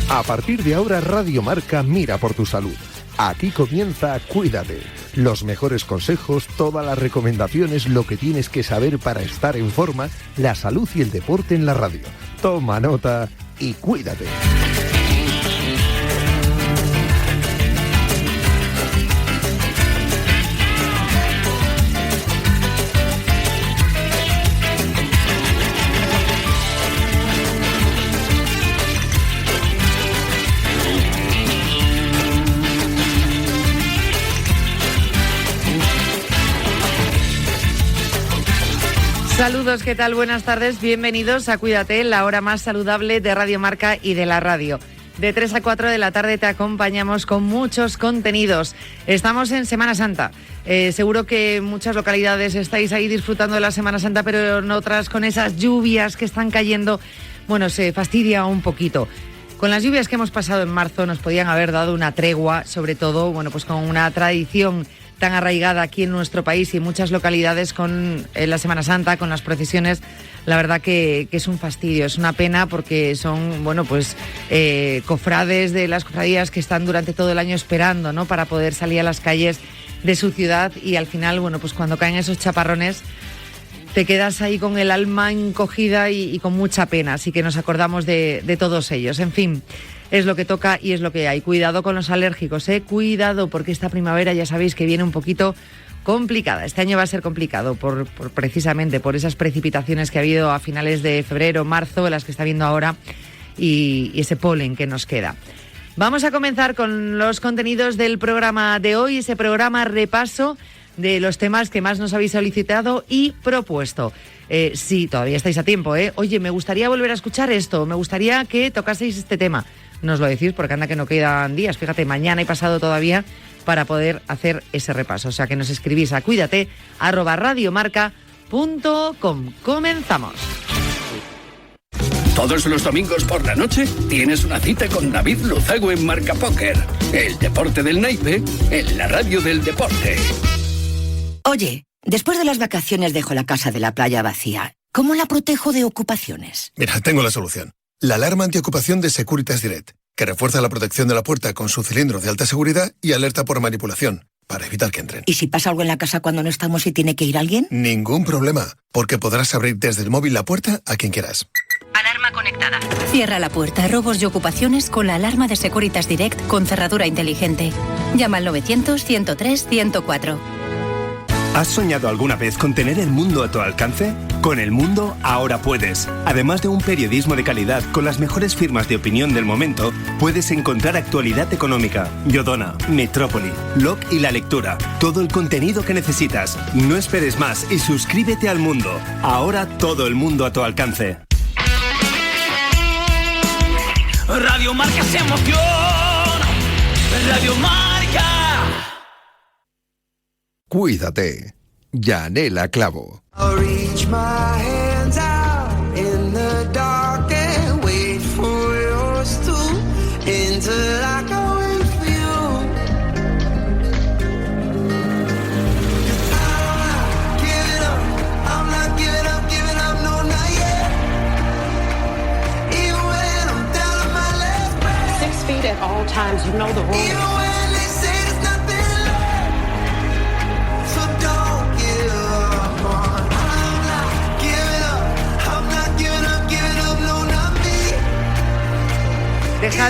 A partir de ahora, Radio Marca mira por tu salud. Aquí comienza Cuídate. Los mejores consejos, todas las recomendaciones, lo que tienes que saber para estar en forma, la salud y el deporte en la radio. Toma nota y cuídate. Saludos, ¿qué tal? Buenas tardes, bienvenidos a Cuídate, la hora más saludable de Radio Marca y de la radio. De 3 a 4 de la tarde te acompañamos con muchos contenidos. Estamos en Semana Santa. Seguro que muchas localidades estáis ahí disfrutando de la Semana Santa, pero en otras con esas lluvias que están cayendo, bueno, se fastidia un poquito. Con las lluvias que hemos pasado en marzo nos podían haber dado una tregua, sobre todo, bueno, pues con una tradición tan arraigada aquí en nuestro país y en muchas localidades con la Semana Santa, con las procesiones. La verdad que es un fastidio, es una pena porque son, bueno, pues cofrades de las cofradías que están durante todo el año esperando, ¿no?, para poder salir a las calles de su ciudad y al final, bueno, pues cuando caen esos chaparrones te quedas ahí con el alma encogida y con mucha pena, así que nos acordamos de todos ellos. En fin, es lo que toca y es lo que hay. Cuidado con los alérgicos, cuidado, porque esta primavera ya sabéis que viene un poquito complicada. Este año va a ser complicado precisamente por esas precipitaciones que ha habido a finales de febrero, marzo, las que está viendo ahora y ese polen que nos queda. Vamos a comenzar con los contenidos del programa de hoy, ese programa repaso de los temas que más nos habéis solicitado y propuesto. Sí, todavía estáis a tiempo, Oye, me gustaría volver a escuchar esto, me gustaría que tocaseis este tema. Nos lo decís porque anda que no quedan días, fíjate, mañana y pasado todavía para poder hacer ese repaso. O sea, que nos escribís a cuídate@radiomarca.com. Comenzamos. Todos los domingos por la noche tienes una cita con David Luzago en Marca Póker. El deporte del naipe en la radio del deporte. Oye, después de las vacaciones dejo la casa de la playa vacía. ¿Cómo la protejo de ocupaciones? Mira, tengo la solución. La alarma antiocupación de Securitas Direct, que refuerza la protección de la puerta con su cilindro de alta seguridad y alerta por manipulación, para evitar que entren. ¿Y si pasa algo en la casa cuando no estamos y tiene que ir alguien? Ningún problema, porque podrás abrir desde el móvil la puerta a quien quieras. Alarma conectada. Cierra la puerta a robos y ocupaciones con la alarma de Securitas Direct con cerradura inteligente. Llama al 900-103-104. ¿Has soñado alguna vez con tener el mundo a tu alcance? Con El Mundo ahora puedes. Además de un periodismo de calidad con las mejores firmas de opinión del momento, puedes encontrar actualidad económica, Yodona, Metrópoli, LOC y La Lectura. Todo el contenido que necesitas. No esperes más y suscríbete al Mundo. Ahora todo el mundo a tu alcance. Radio Marca se emociona. Radio Marca. Cuídate. Yanela Clavo. At all times, you know the rules.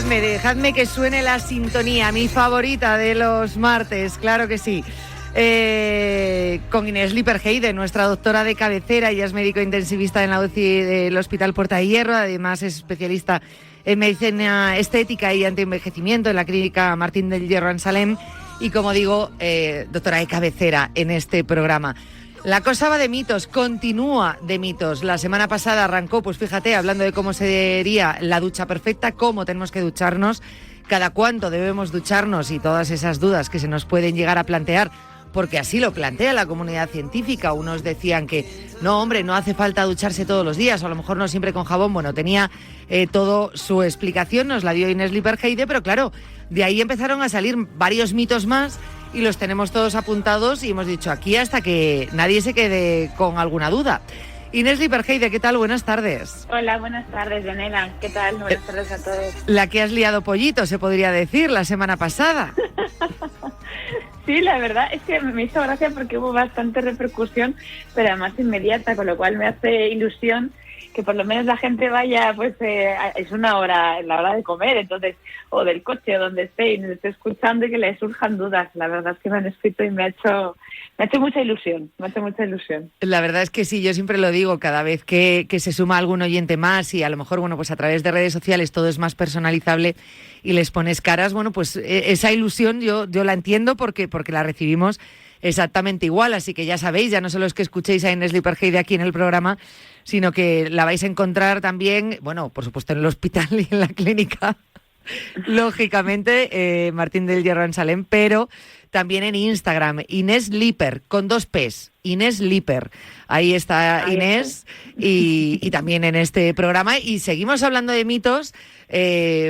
Dejadme que suene la sintonía, mi favorita de los martes, claro que sí. Con Inés Liperheide, nuestra doctora de cabecera, ella es médico intensivista en la UCI del Hospital Puerta de Hierro, además es especialista en medicina estética y antienvejecimiento en la clínica Martín del Hierro en Salem y, como digo, doctora de cabecera en este programa. La cosa va de mitos, continúa de mitos. La semana pasada arrancó, pues fíjate, hablando de cómo sería la ducha perfecta, cómo tenemos que ducharnos, cada cuánto debemos ducharnos y todas esas dudas que se nos pueden llegar a plantear, porque así lo plantea la comunidad científica. Unos decían que no, hombre, no hace falta ducharse todos los días, o a lo mejor no siempre con jabón. Bueno, tenía todo su explicación, nos la dio Inés Liperheide, pero claro, de ahí empezaron a salir varios mitos más y los tenemos todos apuntados y hemos dicho aquí hasta que nadie se quede con alguna duda. Inés Liperheide, ¿qué tal? Buenas tardes. Hola, buenas tardes, Yanela. ¿Qué tal? Buenas tardes a todos. La que has liado pollito, se podría decir, la semana pasada. Sí, la verdad es que me hizo gracia porque hubo bastante repercusión, pero además inmediata, con lo cual me hace ilusión que por lo menos la gente vaya, pues es una hora, la hora de comer, entonces, o del coche o donde esté, y me esté escuchando y que le surjan dudas. La verdad es que me han escrito y me ha hecho mucha ilusión, La verdad es que sí, yo siempre lo digo, cada vez que se suma algún oyente más y a lo mejor, bueno, pues a través de redes sociales todo es más personalizable y les pones caras, bueno, pues esa ilusión yo la entiendo porque la recibimos exactamente igual, así que ya sabéis, ya no solo es que escuchéis a Inés Liperheide aquí en el programa, sino que la vais a encontrar también, bueno, por supuesto en el hospital y en la clínica, lógicamente, Martín del Hierro en Salem, pero también en Instagram, Inés Liper, con 2 P's, Inés Liper. Ahí está Inés y también en este programa. Y seguimos hablando de mitos,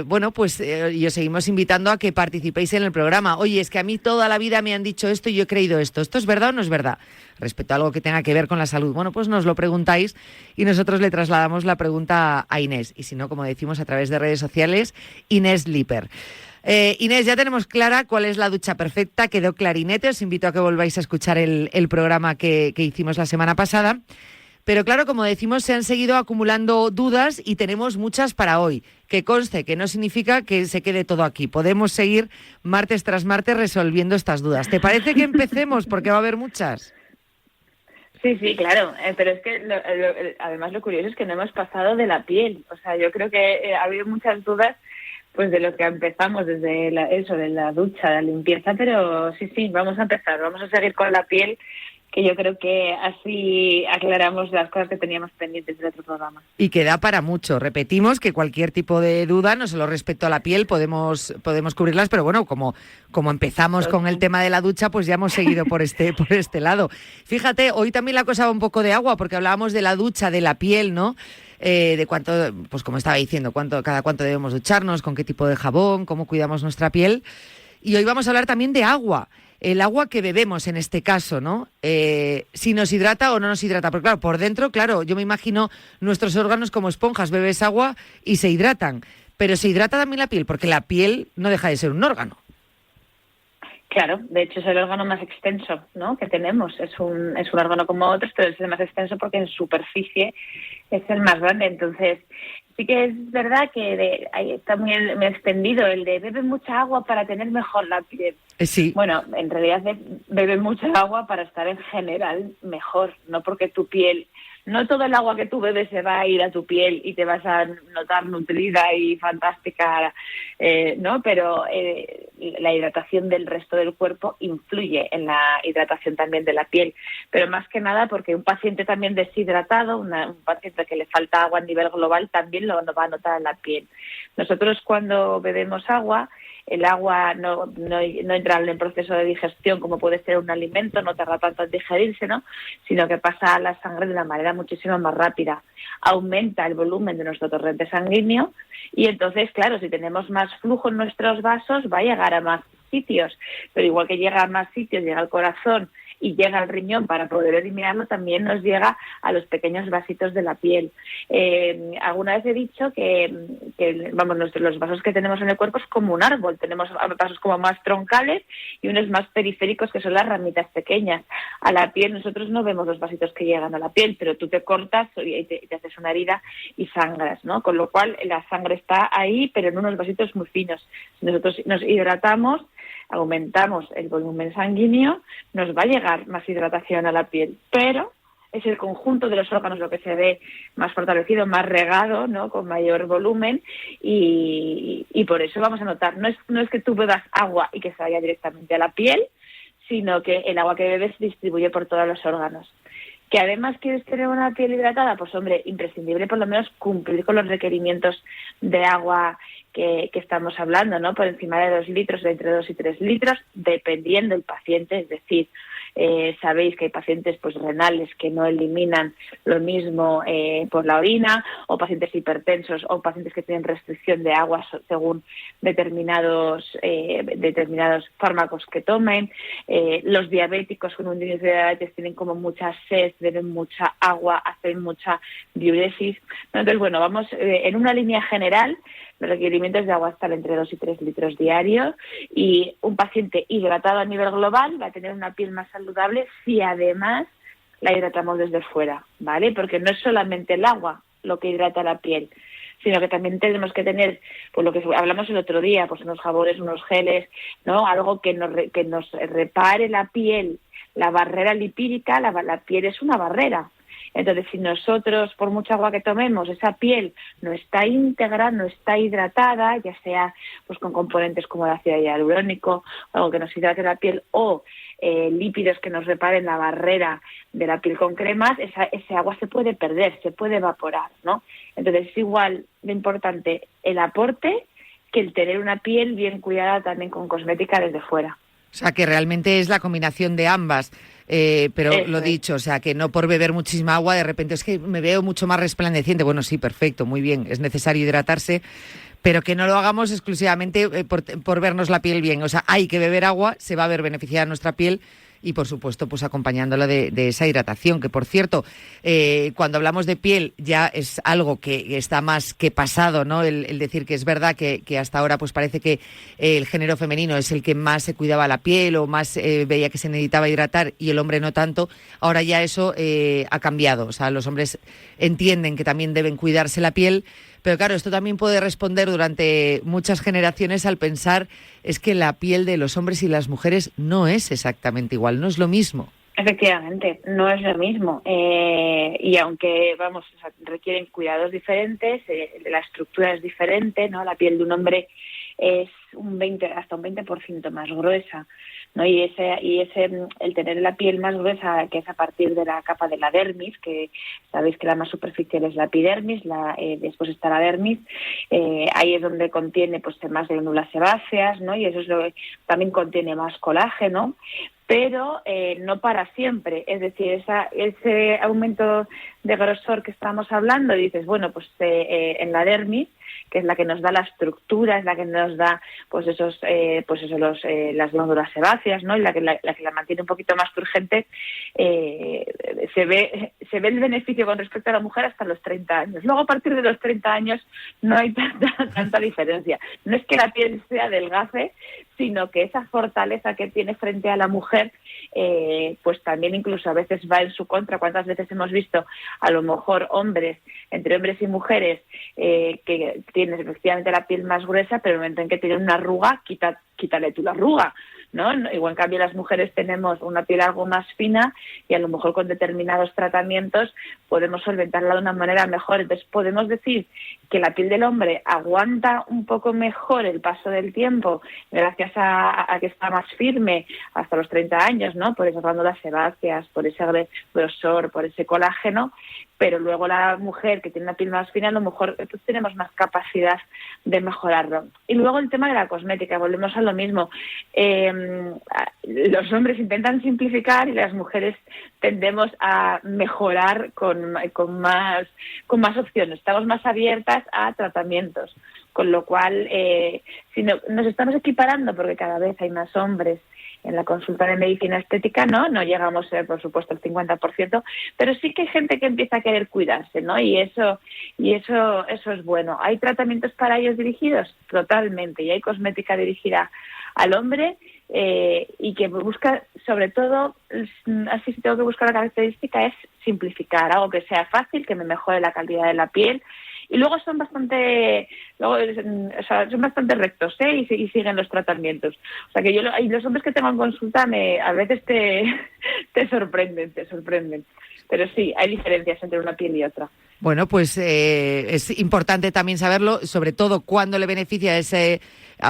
bueno, pues y os seguimos invitando a que participéis en el programa. Oye, es que a mí toda la vida me han dicho esto y yo he creído esto. ¿Esto es verdad o no es verdad? Respecto a algo que tenga que ver con la salud. Bueno, pues nos lo preguntáis y nosotros le trasladamos la pregunta a Inés. Y si no, como decimos a través de redes sociales, Inés Liper. Inés, ya tenemos clara cuál es la ducha perfecta, quedó clarinete, os invito a que volváis a escuchar el programa que hicimos la semana pasada, pero claro, como decimos, se han seguido acumulando dudas y tenemos muchas para hoy, que conste que no significa que se quede todo aquí, podemos seguir martes tras martes resolviendo estas dudas. ¿Te parece que empecemos? Porque va a haber muchas. Sí, claro, pero es que además lo curioso es que no hemos pasado de la piel, o sea, yo creo que ha habido muchas dudas pues de lo que empezamos desde de la ducha, la limpieza, pero sí, vamos a empezar, vamos a seguir con la piel, que yo creo que así aclaramos las cosas que teníamos pendientes del otro programa. Y que da para mucho. Repetimos que cualquier tipo de duda, no solo respecto a la piel, podemos cubrirlas, pero bueno, como empezamos con el tema de la ducha, pues ya hemos seguido por este lado. Fíjate, hoy también la cosa va un poco de agua, porque hablábamos de la ducha, de la piel, ¿no? De cuánto, pues como estaba diciendo, cada cuánto debemos ducharnos, con qué tipo de jabón, cómo cuidamos nuestra piel. Y hoy vamos a hablar también de agua, el agua que bebemos en este caso, ¿no? Si nos hidrata o no nos hidrata. Porque claro, por dentro, claro, yo me imagino nuestros órganos como esponjas, bebes agua y se hidratan. Pero se hidrata también la piel, porque la piel no deja de ser un órgano. Claro, de hecho es el órgano más extenso, ¿no?, que tenemos. Es un órgano como otros, pero es el más extenso porque en superficie es el más grande. Entonces, sí que es verdad que ahí está muy extendido el de bebe mucha agua para tener mejor la piel. Sí. Bueno, en realidad bebe mucha agua para estar en general mejor, no porque tu piel... No todo el agua que tú bebes se va a ir a tu piel y te vas a notar nutrida y fantástica, ¿no? Pero la hidratación del resto del cuerpo influye en la hidratación también de la piel. Pero más que nada porque un paciente también deshidratado, un paciente que le falta agua a nivel global, también lo va a notar en la piel. Nosotros cuando bebemos agua, el agua no entra en el proceso de digestión como puede ser un alimento, no tarda tanto en digerirse, ¿no?, sino que pasa a la sangre de una manera muchísimo más rápida. Aumenta el volumen de nuestro torrente sanguíneo y entonces, claro, si tenemos más flujo en nuestros vasos va a llegar a más sitios, pero igual que llega a más sitios, llega al corazón y llega al riñón para poder eliminarlo, también nos llega a los pequeños vasitos de la piel. Alguna vez he dicho que los vasos que tenemos en el cuerpo es como un árbol. Tenemos vasos como más troncales y unos más periféricos que son las ramitas pequeñas. A la piel nosotros no vemos los vasitos que llegan a la piel, pero tú te cortas y te haces una herida y sangras, ¿no? Con lo cual la sangre está ahí, pero en unos vasitos muy finos. Si nosotros nos hidratamos, aumentamos el volumen sanguíneo, nos va a llegar más hidratación a la piel, pero es el conjunto de los órganos lo que se ve más fortalecido, más regado, ¿no?, con mayor volumen y por eso vamos a notar, no es que tú bebas agua y que se vaya directamente a la piel, sino que el agua que bebes se distribuye por todos los órganos. ¿Que además quieres tener una piel hidratada? Pues hombre, imprescindible por lo menos cumplir con los requerimientos de agua que estamos hablando, ¿no? Por encima de 2 litros, de entre 2 y 3 litros, dependiendo del paciente. Es decir, sabéis que hay pacientes pues renales que no eliminan lo mismo por la orina, o pacientes hipertensos, o pacientes que tienen restricción de agua según determinados fármacos que tomen. Los diabéticos con un índice de diabetes tienen como mucha sed, beben mucha agua, hacen mucha diuresis. Entonces, bueno, vamos en una línea general. Los requerimientos de agua están entre 2 y 3 litros diarios, y un paciente hidratado a nivel global va a tener una piel más saludable si además la hidratamos desde fuera, ¿vale? Porque no es solamente el agua lo que hidrata la piel, sino que también tenemos que tener, pues lo que hablamos el otro día, pues unos jabones, unos geles, ¿no? Algo que nos repare la piel, la barrera lipídica. La piel es una barrera. Entonces, si nosotros, por mucha agua que tomemos, esa piel no está íntegra, no está hidratada, ya sea pues con componentes como el ácido hialurónico, algo que nos hidrate la piel, o lípidos que nos reparen la barrera de la piel con cremas, ese agua se puede perder, se puede evaporar, ¿no? Entonces, es igual de importante el aporte que el tener una piel bien cuidada también con cosmética desde fuera. O sea, que realmente es la combinación de ambas. Pero eso, lo dicho, o sea, que no por beber muchísima agua de repente es que me veo mucho más resplandeciente. Bueno, sí, perfecto, muy bien, es necesario hidratarse, pero que no lo hagamos exclusivamente por vernos la piel bien. O sea, hay que beber agua, se va a ver beneficiada nuestra piel, y por supuesto pues acompañándola de esa hidratación, que por cierto, cuando hablamos de piel ya es algo que está más que pasado, ¿no? El decir que es verdad que hasta ahora pues parece que el género femenino es el que más se cuidaba la piel o más veía que se necesitaba hidratar, y el hombre no tanto. Ahora ya eso ha cambiado, o sea, los hombres entienden que también deben cuidarse la piel. Pero claro, esto también puede responder durante muchas generaciones al pensar es que la piel de los hombres y las mujeres no es exactamente igual, no es lo mismo. Efectivamente, no es lo mismo. Y aunque, requieren cuidados diferentes, la estructura es diferente, ¿no? La piel de un hombre es hasta un 20% más gruesa, ¿no? Y el tener la piel más gruesa, que es a partir de la capa de la dermis, que sabéis que la más superficial es la epidermis, después está la dermis, ahí es donde contiene pues más glándulas sebáceas, ¿no? Y eso es lo que también contiene más colágeno, pero no para siempre. Es decir, ese aumento de grosor que estamos hablando, dices, bueno, pues en la dermis, que es la que nos da la estructura, es la que nos da las glándulas sebáceas, ¿no? Y la que la mantiene un poquito más turgente, se ve el beneficio con respecto a la mujer hasta los 30 años. Luego, a partir de los 30 años, no hay tanta diferencia. No es que la piel sea delgace, sino que esa fortaleza que tiene frente a la mujer, pues también incluso a veces va en su contra. ¿Cuántas veces hemos visto a lo mejor entre hombres y mujeres, que tienen efectivamente la piel más gruesa, pero en el momento en que tienen una arruga, quítale tú la arruga, ¿no? Igual en cambio las mujeres tenemos una piel algo más fina, y a lo mejor con determinados tratamientos podemos solventarla de una manera mejor. Entonces podemos decir que la piel del hombre aguanta un poco mejor el paso del tiempo gracias a que está más firme hasta los 30 años, ¿no? Por esas glándulas sebáceas, por ese grosor, por ese colágeno. Pero luego la mujer que tiene una piel más fina, a lo mejor tenemos más capacidad de mejorarlo. Y luego el tema de la cosmética, volvemos a lo mismo. Los hombres intentan simplificar y las mujeres tendemos a mejorar con más opciones. Estamos más abiertas a tratamientos, con lo cual si nos estamos equiparando, porque cada vez hay más hombres en la consulta de medicina estética, no llegamos a ser, por supuesto, el 50%, pero sí que hay gente que empieza a querer cuidarse, ¿no? Y eso es bueno. ¿Hay tratamientos para ellos dirigidos? Totalmente. Y hay cosmética dirigida al hombre, y que busca, sobre todo, así si tengo que buscar la característica, es simplificar, algo que sea fácil, que me mejore la calidad de la piel. Y luego son bastante rectos, y siguen los tratamientos. O sea que los hombres que tengo en consulta a veces te sorprenden. Pero sí, hay diferencias entre una piel y otra. Bueno, pues es importante también saberlo, sobre todo cuándo le beneficia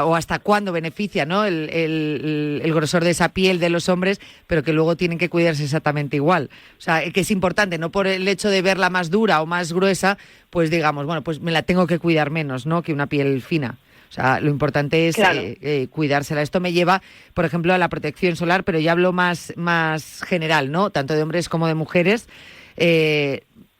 o hasta cuándo beneficia, ¿no? el grosor de esa piel de los hombres, pero que luego tienen que cuidarse exactamente igual. O sea, que es importante, no por el hecho de verla más dura o más gruesa, pues digamos, bueno, pues me la tengo que cuidar menos, ¿no? Que una piel fina. O sea, lo importante es cuidársela. Esto me lleva, por ejemplo, a la protección solar, pero ya hablo más general, ¿no? Tanto de hombres como de mujeres.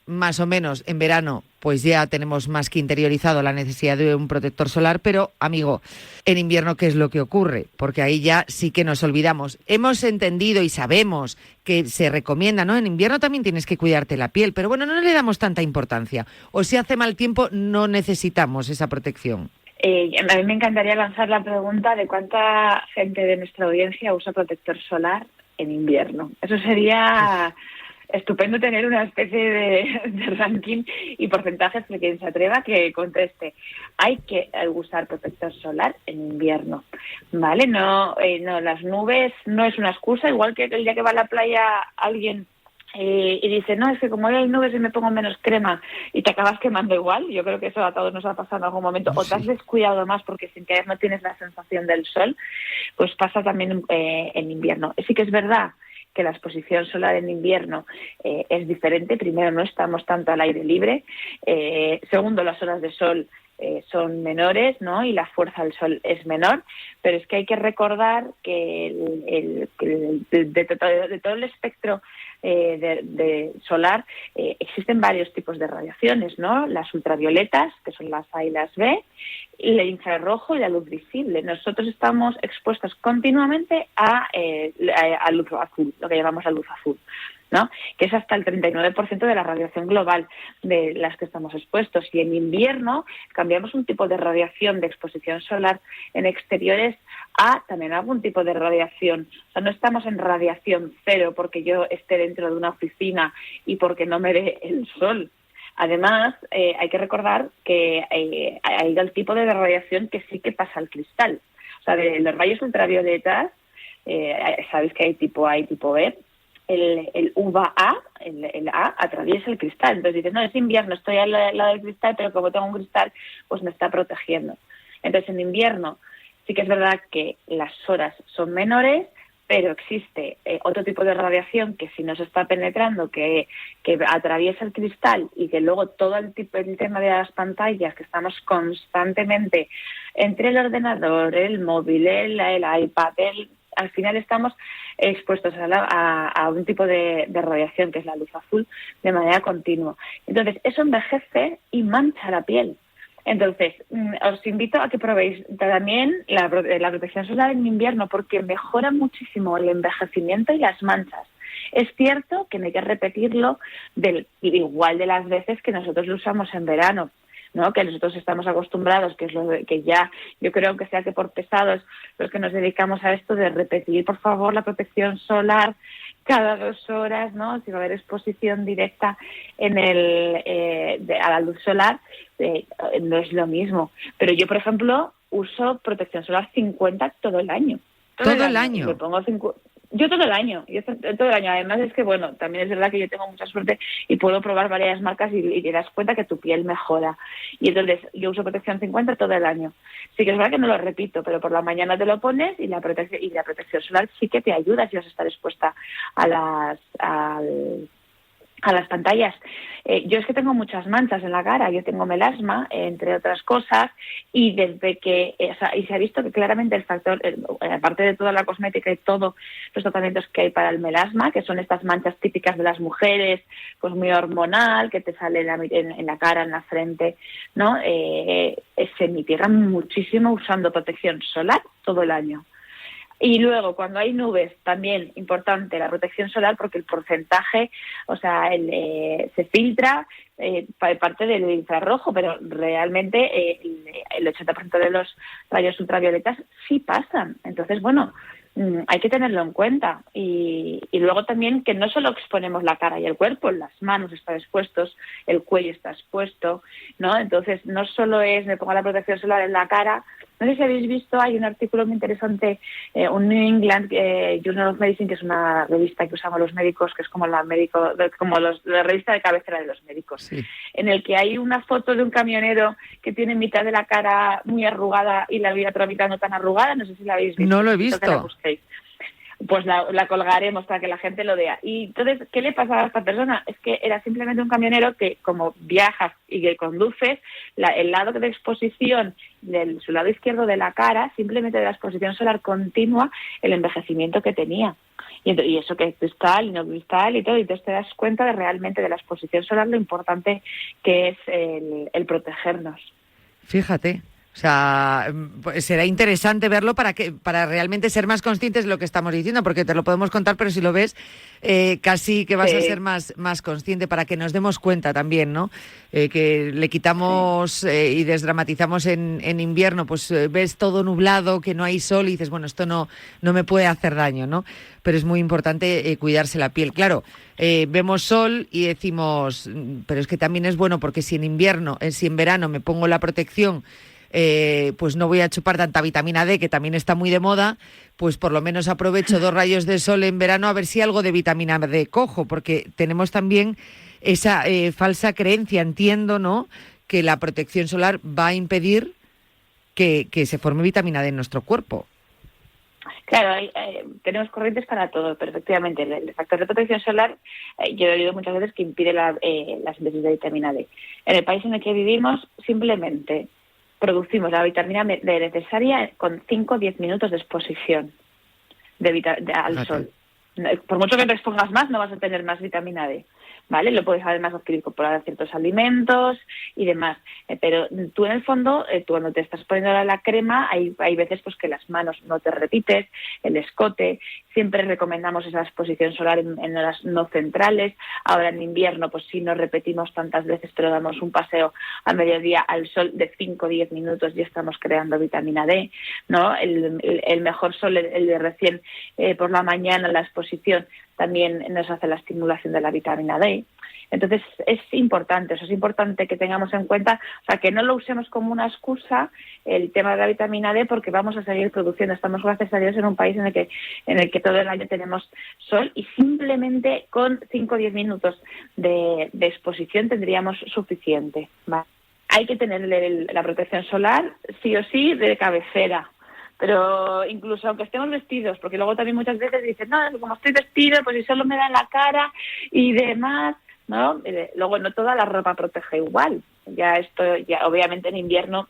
Más o menos en verano pues ya tenemos más que interiorizado la necesidad de un protector solar, pero amigo, en invierno ¿qué es lo que ocurre? Porque ahí ya sí que nos olvidamos. Hemos entendido y sabemos que se recomienda, ¿no? En invierno también tienes que cuidarte la piel, pero bueno, no le damos tanta importancia. O si hace mal tiempo no necesitamos esa protección. A mí me encantaría lanzar la pregunta de cuánta gente de nuestra audiencia usa protector solar en invierno. Eso sería estupendo, tener una especie de ranking y porcentajes de quien se atreva que conteste. Hay que usar protector solar en invierno, ¿vale? No, las nubes no es una excusa, igual que el día que va a la playa alguien y dice, no, es que como hay nubes y me pongo menos crema y te acabas quemando igual. Yo creo que eso a todos nos ha pasado en algún momento. O te has descuidado más porque sin querer no tienes la sensación del sol, pues pasa también en invierno. Sí que es verdad que la exposición solar en invierno es diferente. Primero, no estamos tanto al aire libre. Segundo, las horas de sol son menores, ¿no? Y la fuerza del sol es menor. Pero es que hay que recordar que de todo el espectro de solar existen varios tipos de radiaciones, ¿no? Las ultravioletas, que son las A y las B, y el infrarrojo y la luz visible. Nosotros estamos expuestos continuamente a luz azul, lo que llamamos la luz azul, ¿no? Que es hasta el 39% de la radiación global de las que estamos expuestos. Y en invierno cambiamos un tipo de radiación de exposición solar en exteriores a también algún tipo de radiación. O sea, no estamos en radiación cero porque yo esté dentro de una oficina y porque no me dé el sol. Además, hay que recordar que hay el tipo de radiación que sí que pasa al cristal. O sea, de los rayos ultravioletas, sabéis que hay tipo A y tipo B. El UVA, el A, atraviesa el cristal. Entonces dices, no, es invierno, estoy al lado del cristal, pero como tengo un cristal, pues me está protegiendo. Entonces, en invierno sí que es verdad que las horas son menores, pero existe otro tipo de radiación que si nos está penetrando, que atraviesa el cristal y que luego todo el tema de las pantallas, que estamos constantemente entre el ordenador, el móvil, el iPad, al final estamos expuestos a un tipo de radiación que es la luz azul de manera continua. Entonces, eso envejece y mancha la piel. Entonces, os invito a que probéis también la protección solar en invierno porque mejora muchísimo el envejecimiento y las manchas. Es cierto que no hay que repetirlo igual de las veces que nosotros lo usamos en verano, ¿no? Que nosotros estamos acostumbrados, que es lo que ya, yo creo que sea que por pesados los que nos dedicamos a esto de repetir, por favor, la protección solar cada 2 horas, ¿no? Si va a haber exposición directa a la luz solar, no es lo mismo. Pero yo, por ejemplo, uso protección solar 50 todo el año. ¿Todo el año? Me pongo yo todo el año. Además es que, bueno, también es verdad que yo tengo mucha suerte y puedo probar varias marcas y te das cuenta que tu piel mejora. Y entonces yo uso protección 50 todo el año. Sí que es verdad que no lo repito, pero por la mañana te lo pones y la protección solar sí que te ayuda si vas a estar expuesta a las pantallas. Yo es que tengo muchas manchas en la cara, yo tengo melasma, entre otras cosas, y desde que y se ha visto que claramente el factor, aparte de toda la cosmética y todos los tratamientos que hay para el melasma, que son estas manchas típicas de las mujeres, pues muy hormonal, que te sale en la cara, en la frente, ¿no? Se mitigan muchísimo usando protección solar todo el año. Y luego, cuando hay nubes, también importante la protección solar porque el porcentaje, se filtra parte del infrarrojo, pero realmente el 80% de los rayos ultravioletas sí pasan. Entonces, bueno, hay que tenerlo en cuenta. Y luego también que no solo exponemos la cara y el cuerpo, las manos están expuestos, el cuello está expuesto, ¿no? Entonces, no solo me pongo la protección solar en la cara. No sé si habéis visto, hay un artículo muy interesante, un New England Journal of Medicine, que es una revista que usamos los médicos, que es como la revista de cabecera de los médicos, sí. En el que hay una foto de un camionero que tiene mitad de la cara muy arrugada y la otra mitad no tan arrugada. No sé si la habéis visto. No lo he visto. pues la colgaremos para que la gente lo vea. Y entonces, ¿qué le pasaba a esta persona? Es que era simplemente un camionero que, como viajas y que conduces, el lado de exposición su lado izquierdo de la cara, simplemente de la exposición solar continua, el envejecimiento que tenía. Y eso que es cristal y no cristal y todo, y entonces te das cuenta de realmente de la exposición solar, lo importante que es el protegernos. Fíjate. O sea, será interesante verlo para realmente ser más conscientes de lo que estamos diciendo, porque te lo podemos contar, pero si lo ves, casi que vas a ser más consciente, para que nos demos cuenta también, ¿no? Que le quitamos y desdramatizamos en invierno, pues ves todo nublado, que no hay sol y dices, bueno, esto no me puede hacer daño, ¿no? Pero es muy importante cuidarse la piel. Claro, vemos sol y decimos, pero es que también es bueno, porque si en verano me pongo la protección, pues no voy a chupar tanta vitamina D, que también está muy de moda, pues por lo menos aprovecho 2 rayos de sol en verano a ver si algo de vitamina D cojo, porque tenemos también esa falsa creencia, entiendo, ¿no?, que la protección solar va a impedir que se forme vitamina D en nuestro cuerpo. Claro, tenemos corrientes para todo, pero efectivamente el factor de protección solar, yo he oído muchas veces que impide la síntesis de vitamina D. En el país en el que vivimos, simplemente producimos la vitamina D necesaria con 5 o 10 minutos de exposición al sol. Por mucho que te expongas más, no vas a tener más vitamina D, ¿vale? Lo puedes además adquirir por ciertos alimentos y demás. Pero tú en el fondo, tú cuando te estás poniendo la crema, hay veces pues que las manos no te repites, el escote. Siempre recomendamos esa exposición solar en horas no centrales. Ahora en invierno, pues sí, no repetimos tantas veces, pero damos un paseo a mediodía al sol de 5 o 10 minutos y estamos creando vitamina D, ¿no? El mejor sol, el de recién por la mañana, la exposición, también nos hace la estimulación de la vitamina D. Entonces es importante que tengamos en cuenta, o sea, que no lo usemos como una excusa el tema de la vitamina D, porque vamos a seguir produciendo. Estamos, gracias a Dios, en un país en el que todo el año tenemos sol, y simplemente con 5 o 10 minutos de exposición tendríamos suficiente, ¿vale? Hay que tener la protección solar sí o sí de cabecera. Pero incluso aunque estemos vestidos, porque luego también muchas veces dicen, no, como estoy vestido, pues si solo me da en la cara y demás, ¿no? Luego no toda la ropa protege igual. Ya obviamente en invierno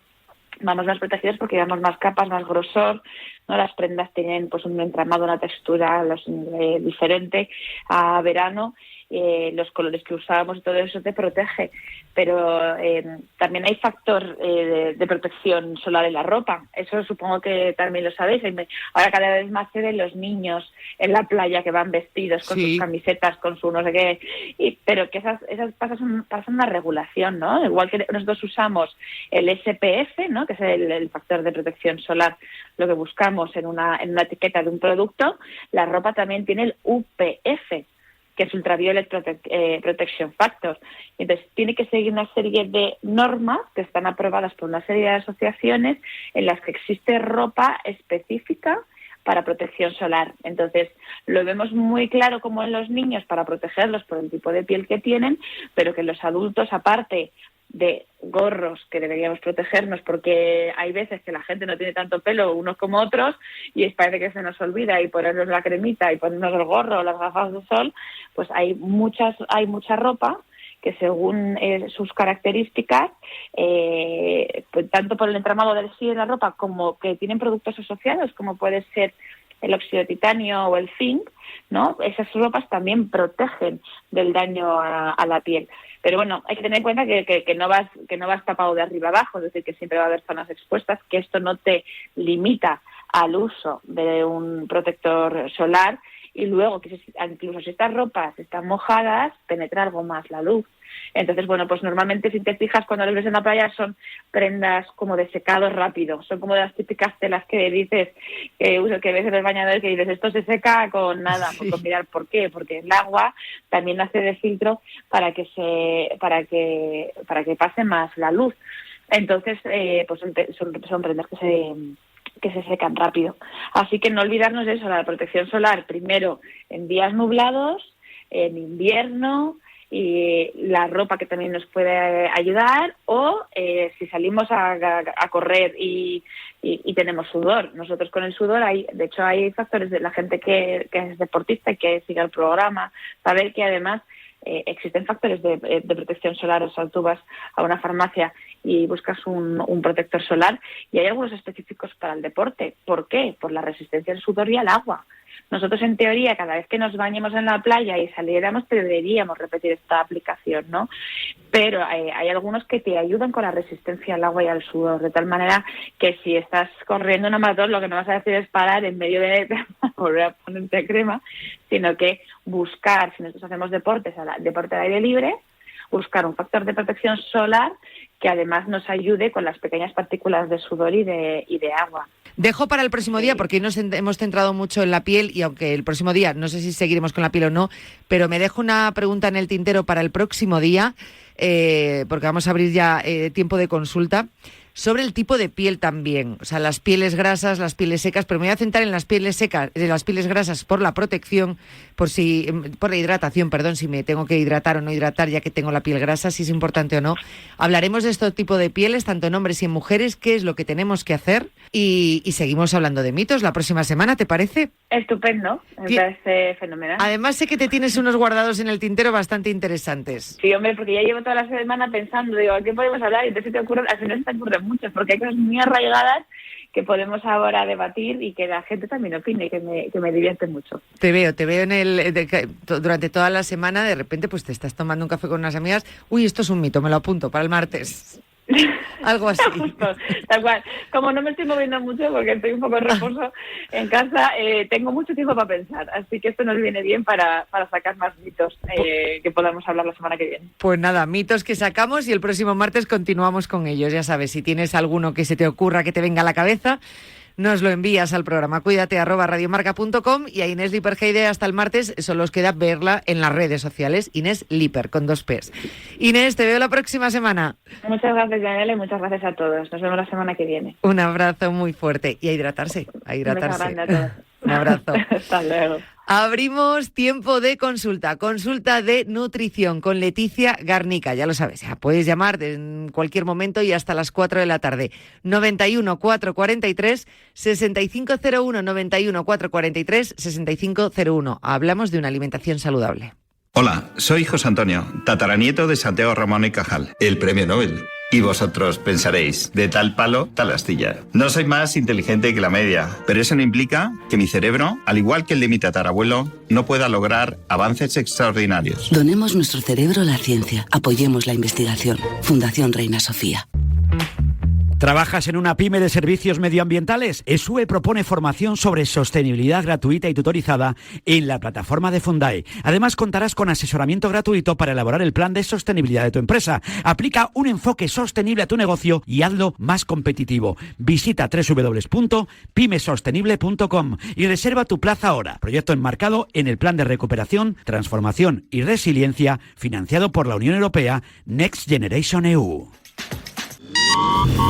vamos más protegidos porque llevamos más capas, más grosor, ¿no? Las prendas tienen pues un entramado, una textura diferente a verano. Los colores que usábamos y todo eso te protege, pero también hay factor de protección solar en la ropa. Eso supongo que también lo sabéis. Ahora cada vez más se ven los niños en la playa que van vestidos con sus camisetas, con su no sé qué, pero que esas pasan una regulación, ¿no? Igual que nosotros usamos el SPF, ¿no?, que es el factor de protección solar, lo que buscamos en una etiqueta de un producto, la ropa también tiene el UPF, que es Ultraviolet Protection Factor. Entonces, tiene que seguir una serie de normas que están aprobadas por una serie de asociaciones en las que existe ropa específica para protección solar. Entonces, lo vemos muy claro como en los niños para protegerlos por el tipo de piel que tienen, pero que los adultos, aparte de gorros, que deberíamos protegernos porque hay veces que la gente no tiene tanto pelo unos como otros y parece que se nos olvida, y ponernos la cremita y ponernos el gorro o las gafas de sol, pues hay mucha ropa que según sus características, pues tanto por el entramado del sí de la ropa como que tienen productos asociados, como puede ser el óxido de titanio o el zinc, ¿no? Esas ropas también protegen del daño a la piel. Pero bueno, hay que tener en cuenta que no vas tapado de arriba abajo, es decir, que siempre va a haber zonas expuestas, que esto no te limita al uso de un protector solar, y luego que incluso si estas ropas están mojadas, penetra algo más la luz. Entonces, bueno, pues normalmente si te fijas cuando los ves en la playa son prendas como de secado rápido, son como de las típicas telas que dices, que ves en el bañador, que dices, esto se seca con nada, sí. Pues mirar por qué, porque el agua también hace de filtro para que pase más la luz. Entonces, pues son prendas que se secan rápido. Así que no olvidarnos de eso, la protección solar, primero en días nublados, en invierno, y la ropa que también nos puede ayudar, o si salimos a correr y tenemos sudor. Nosotros con el sudor de hecho hay factores de la gente que es deportista y que sigue el programa, saber que además existen factores de protección solar. O sea, tú vas a una farmacia y buscas un protector solar y hay algunos específicos para el deporte. ¿Por qué? Por la resistencia al sudor y al agua. Nosotros, en teoría, cada vez que nos bañemos en la playa y saliéramos, deberíamos repetir esta aplicación, ¿no? Pero hay algunos que te ayudan con la resistencia al agua y al sudor, de tal manera que si estás corriendo una maratón, lo que no vas a hacer es parar en medio de volver a ponerte crema, sino que buscar, si nosotros hacemos deporte al aire libre, buscar un factor de protección solar que además nos ayude con las pequeñas partículas de sudor y de agua. Dejo para el próximo día, porque hoy nos hemos centrado mucho en la piel, y aunque el próximo día, no sé si seguiremos con la piel o no, pero me dejo una pregunta en el tintero para el próximo día, porque vamos a abrir ya tiempo de consulta, sobre el tipo de piel también. O sea, las pieles grasas, las pieles secas, pero me voy a centrar en las pieles secas, de las pieles grasas por la protección, por la hidratación, perdón, si me tengo que hidratar o no hidratar ya que tengo la piel grasa, si es importante o no. Hablaremos de este tipo de pieles, tanto en hombres y en mujeres, qué es lo que tenemos que hacer, y seguimos hablando de mitos la próxima semana, ¿te parece? Estupendo, me parece fenomenal. Además sé que te tienes unos guardados en el tintero bastante interesantes. Sí, hombre, porque ya llevo toda la semana pensando, digo, ¿a qué podemos hablar? Y entonces al final te ocurren muchos, porque hay cosas muy arraigadas que podemos ahora debatir y que la gente también opine, que me divierte mucho. Te veo durante toda la semana, de repente pues te estás tomando un café con unas amigas, uy, esto es un mito, me lo apunto para el martes. Algo así. Justo, tal cual. Como no me estoy moviendo mucho porque estoy un poco en reposo en casa, tengo mucho tiempo para pensar, así que esto nos viene bien para sacar más mitos que podamos hablar la semana que viene. Pues nada, mitos que sacamos y el próximo martes continuamos con ellos. Ya sabes, si tienes alguno que se te ocurra, que te venga a la cabeza, nos lo envías al programa cuídate@radiomarca.com, y a Inés Liperheide hasta el martes solo os queda verla en las redes sociales, Inés Liper con 2 P's. Inés, te veo la próxima semana. Muchas gracias, Daniela, y muchas gracias a todos. Nos vemos la semana que viene. Un abrazo muy fuerte y a hidratarse. Un beso grande a todos. Un abrazo. Hasta luego. Abrimos tiempo de consulta de nutrición con Leticia Garnica, ya lo sabes, ya puedes llamar en cualquier momento y hasta las 4 de la tarde. 91 443 6501, 91 443 6501. Hablamos de una alimentación saludable. Hola, soy José Antonio, tataranieto de Santiago Ramón y Cajal, el premio Nobel. Y vosotros pensaréis, de tal palo, tal astilla. No soy más inteligente que la media, pero eso no implica que mi cerebro, al igual que el de mi tatarabuelo, no pueda lograr avances extraordinarios. Donemos nuestro cerebro a la ciencia. Apoyemos la investigación. Fundación Reina Sofía. ¿Trabajas en una pyme de servicios medioambientales? ESUE propone formación sobre sostenibilidad gratuita y tutorizada en la plataforma de Fundae. Además, contarás con asesoramiento gratuito para elaborar el plan de sostenibilidad de tu empresa. Aplica un enfoque sostenible a tu negocio y hazlo más competitivo. Visita www.pymesostenible.com y reserva tu plaza ahora. Proyecto enmarcado en el Plan de Recuperación, Transformación y Resiliencia financiado por la Unión Europea Next Generation EU.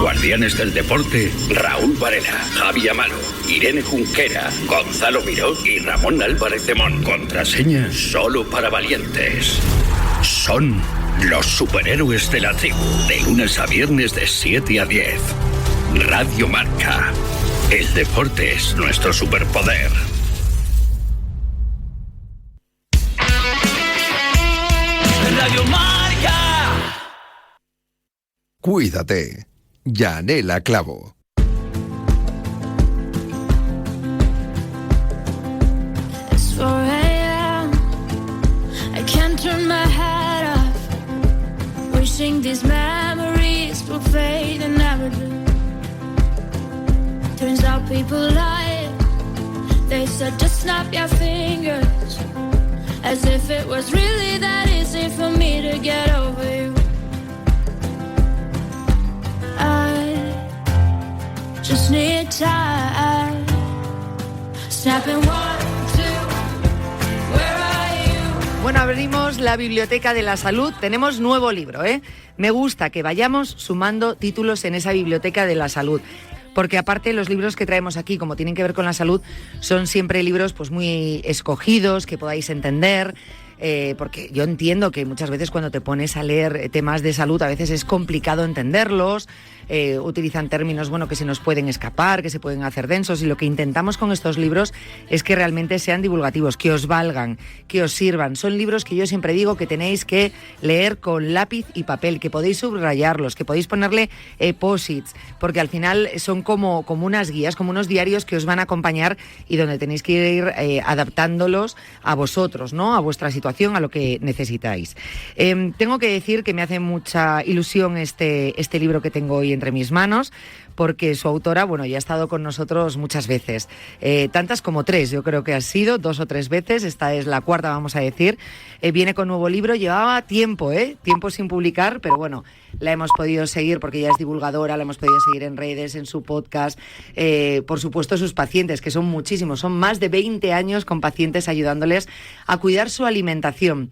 Guardianes del Deporte, Raúl Varela, Javi Amaro, Irene Junquera, Gonzalo Miró y Ramón Álvarez de Mon. Contraseña solo para valientes. Son los superhéroes de la tribu, de lunes a viernes de 7 a 10. Radio Marca. El deporte es nuestro superpoder. Radio Marca. Cuídate. Yanela Clavo. It's 4 a.m. I can't turn my head off. Wishing these memories will fade and never do. Turns out people lie. They said just snap your fingers, as if it was really that easy for me to get over you. Just need time. Snapping 1, 2. Where are you? Bueno, abrimos la Biblioteca de la Salud. Tenemos nuevo libro, ¿eh? Me gusta que vayamos sumando títulos en esa Biblioteca de la Salud, porque aparte los libros que traemos aquí, como tienen que ver con la salud, son siempre libros pues muy escogidos, que podáis entender, porque yo entiendo que muchas veces cuando te pones a leer temas de salud a veces es complicado entenderlos, utilizan términos que se nos pueden escapar, que se pueden hacer densos, y lo que intentamos con estos libros es que realmente sean divulgativos, que os valgan, que os sirvan. Son libros que yo siempre digo que tenéis que leer con lápiz y papel, que podéis subrayarlos, que podéis ponerle posits, porque al final son como unas guías, como unos diarios que os van a acompañar y donde tenéis que ir adaptándolos a vosotros, ¿no? A vuestra situación, a lo que necesitáis. Tengo que decir que me hace mucha ilusión este libro que tengo hoy entre mis manos, porque su autora, ya ha estado con nosotros muchas veces, tantas como 3, yo creo que ha sido 2 o 3 veces, esta es la 4ª, vamos a decir. Viene con nuevo libro, llevaba tiempo sin publicar, pero la hemos podido seguir porque ella es divulgadora, la hemos podido seguir en redes, en su podcast, por supuesto sus pacientes, que son muchísimos, son más de 20 años con pacientes ayudándoles a cuidar su alimentación.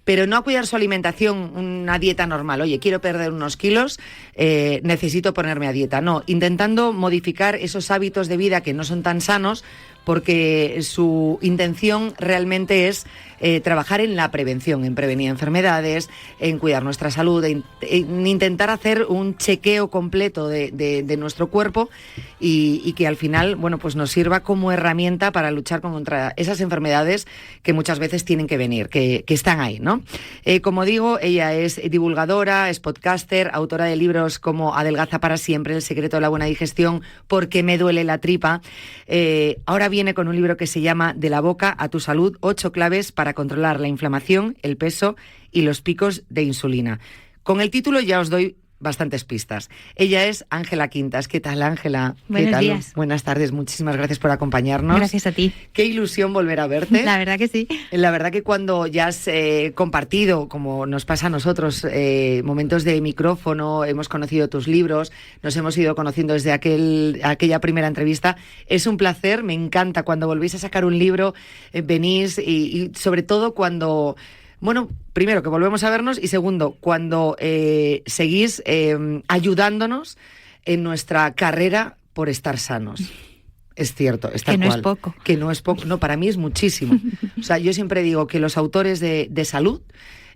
Pero no a cuidar su alimentación, una dieta normal. Oye, quiero perder unos kilos, necesito ponerme a dieta. No, intentando modificar esos hábitos de vida que no son tan sanos, porque su intención realmente es trabajar en la prevención, en prevenir enfermedades, en cuidar nuestra salud, en intentar hacer un chequeo completo de nuestro cuerpo y que al final, pues nos sirva como herramienta para luchar contra esas enfermedades que muchas veces tienen que venir, que están ahí, ¿no? Como digo, ella es divulgadora, es podcaster, autora de libros como Adelgaza para siempre, El secreto de la buena digestión, ¿Por qué me duele la tripa? Ahora viene con un libro que se llama De la boca a tu salud, 8 claves para controlar la inflamación, el peso y los picos de insulina. Con el título ya os doy bastantes pistas. Ella es Ángela Quintas. ¿Qué tal, Ángela? Buenos días. Buenas tardes, muchísimas gracias por acompañarnos. Gracias a ti. Qué ilusión volver a verte. La verdad que sí. La verdad que cuando ya has compartido, como nos pasa a nosotros, momentos de micrófono, hemos conocido tus libros, nos hemos ido conociendo desde aquella primera entrevista, es un placer, me encanta cuando volvéis a sacar un libro, venís y sobre todo cuando... primero, que volvemos a vernos, y segundo, cuando seguís ayudándonos en nuestra carrera por estar sanos. Es cierto, es tal cual. Que no es poco. Que no es poco. No, para mí es muchísimo. O sea, yo siempre digo que los autores de salud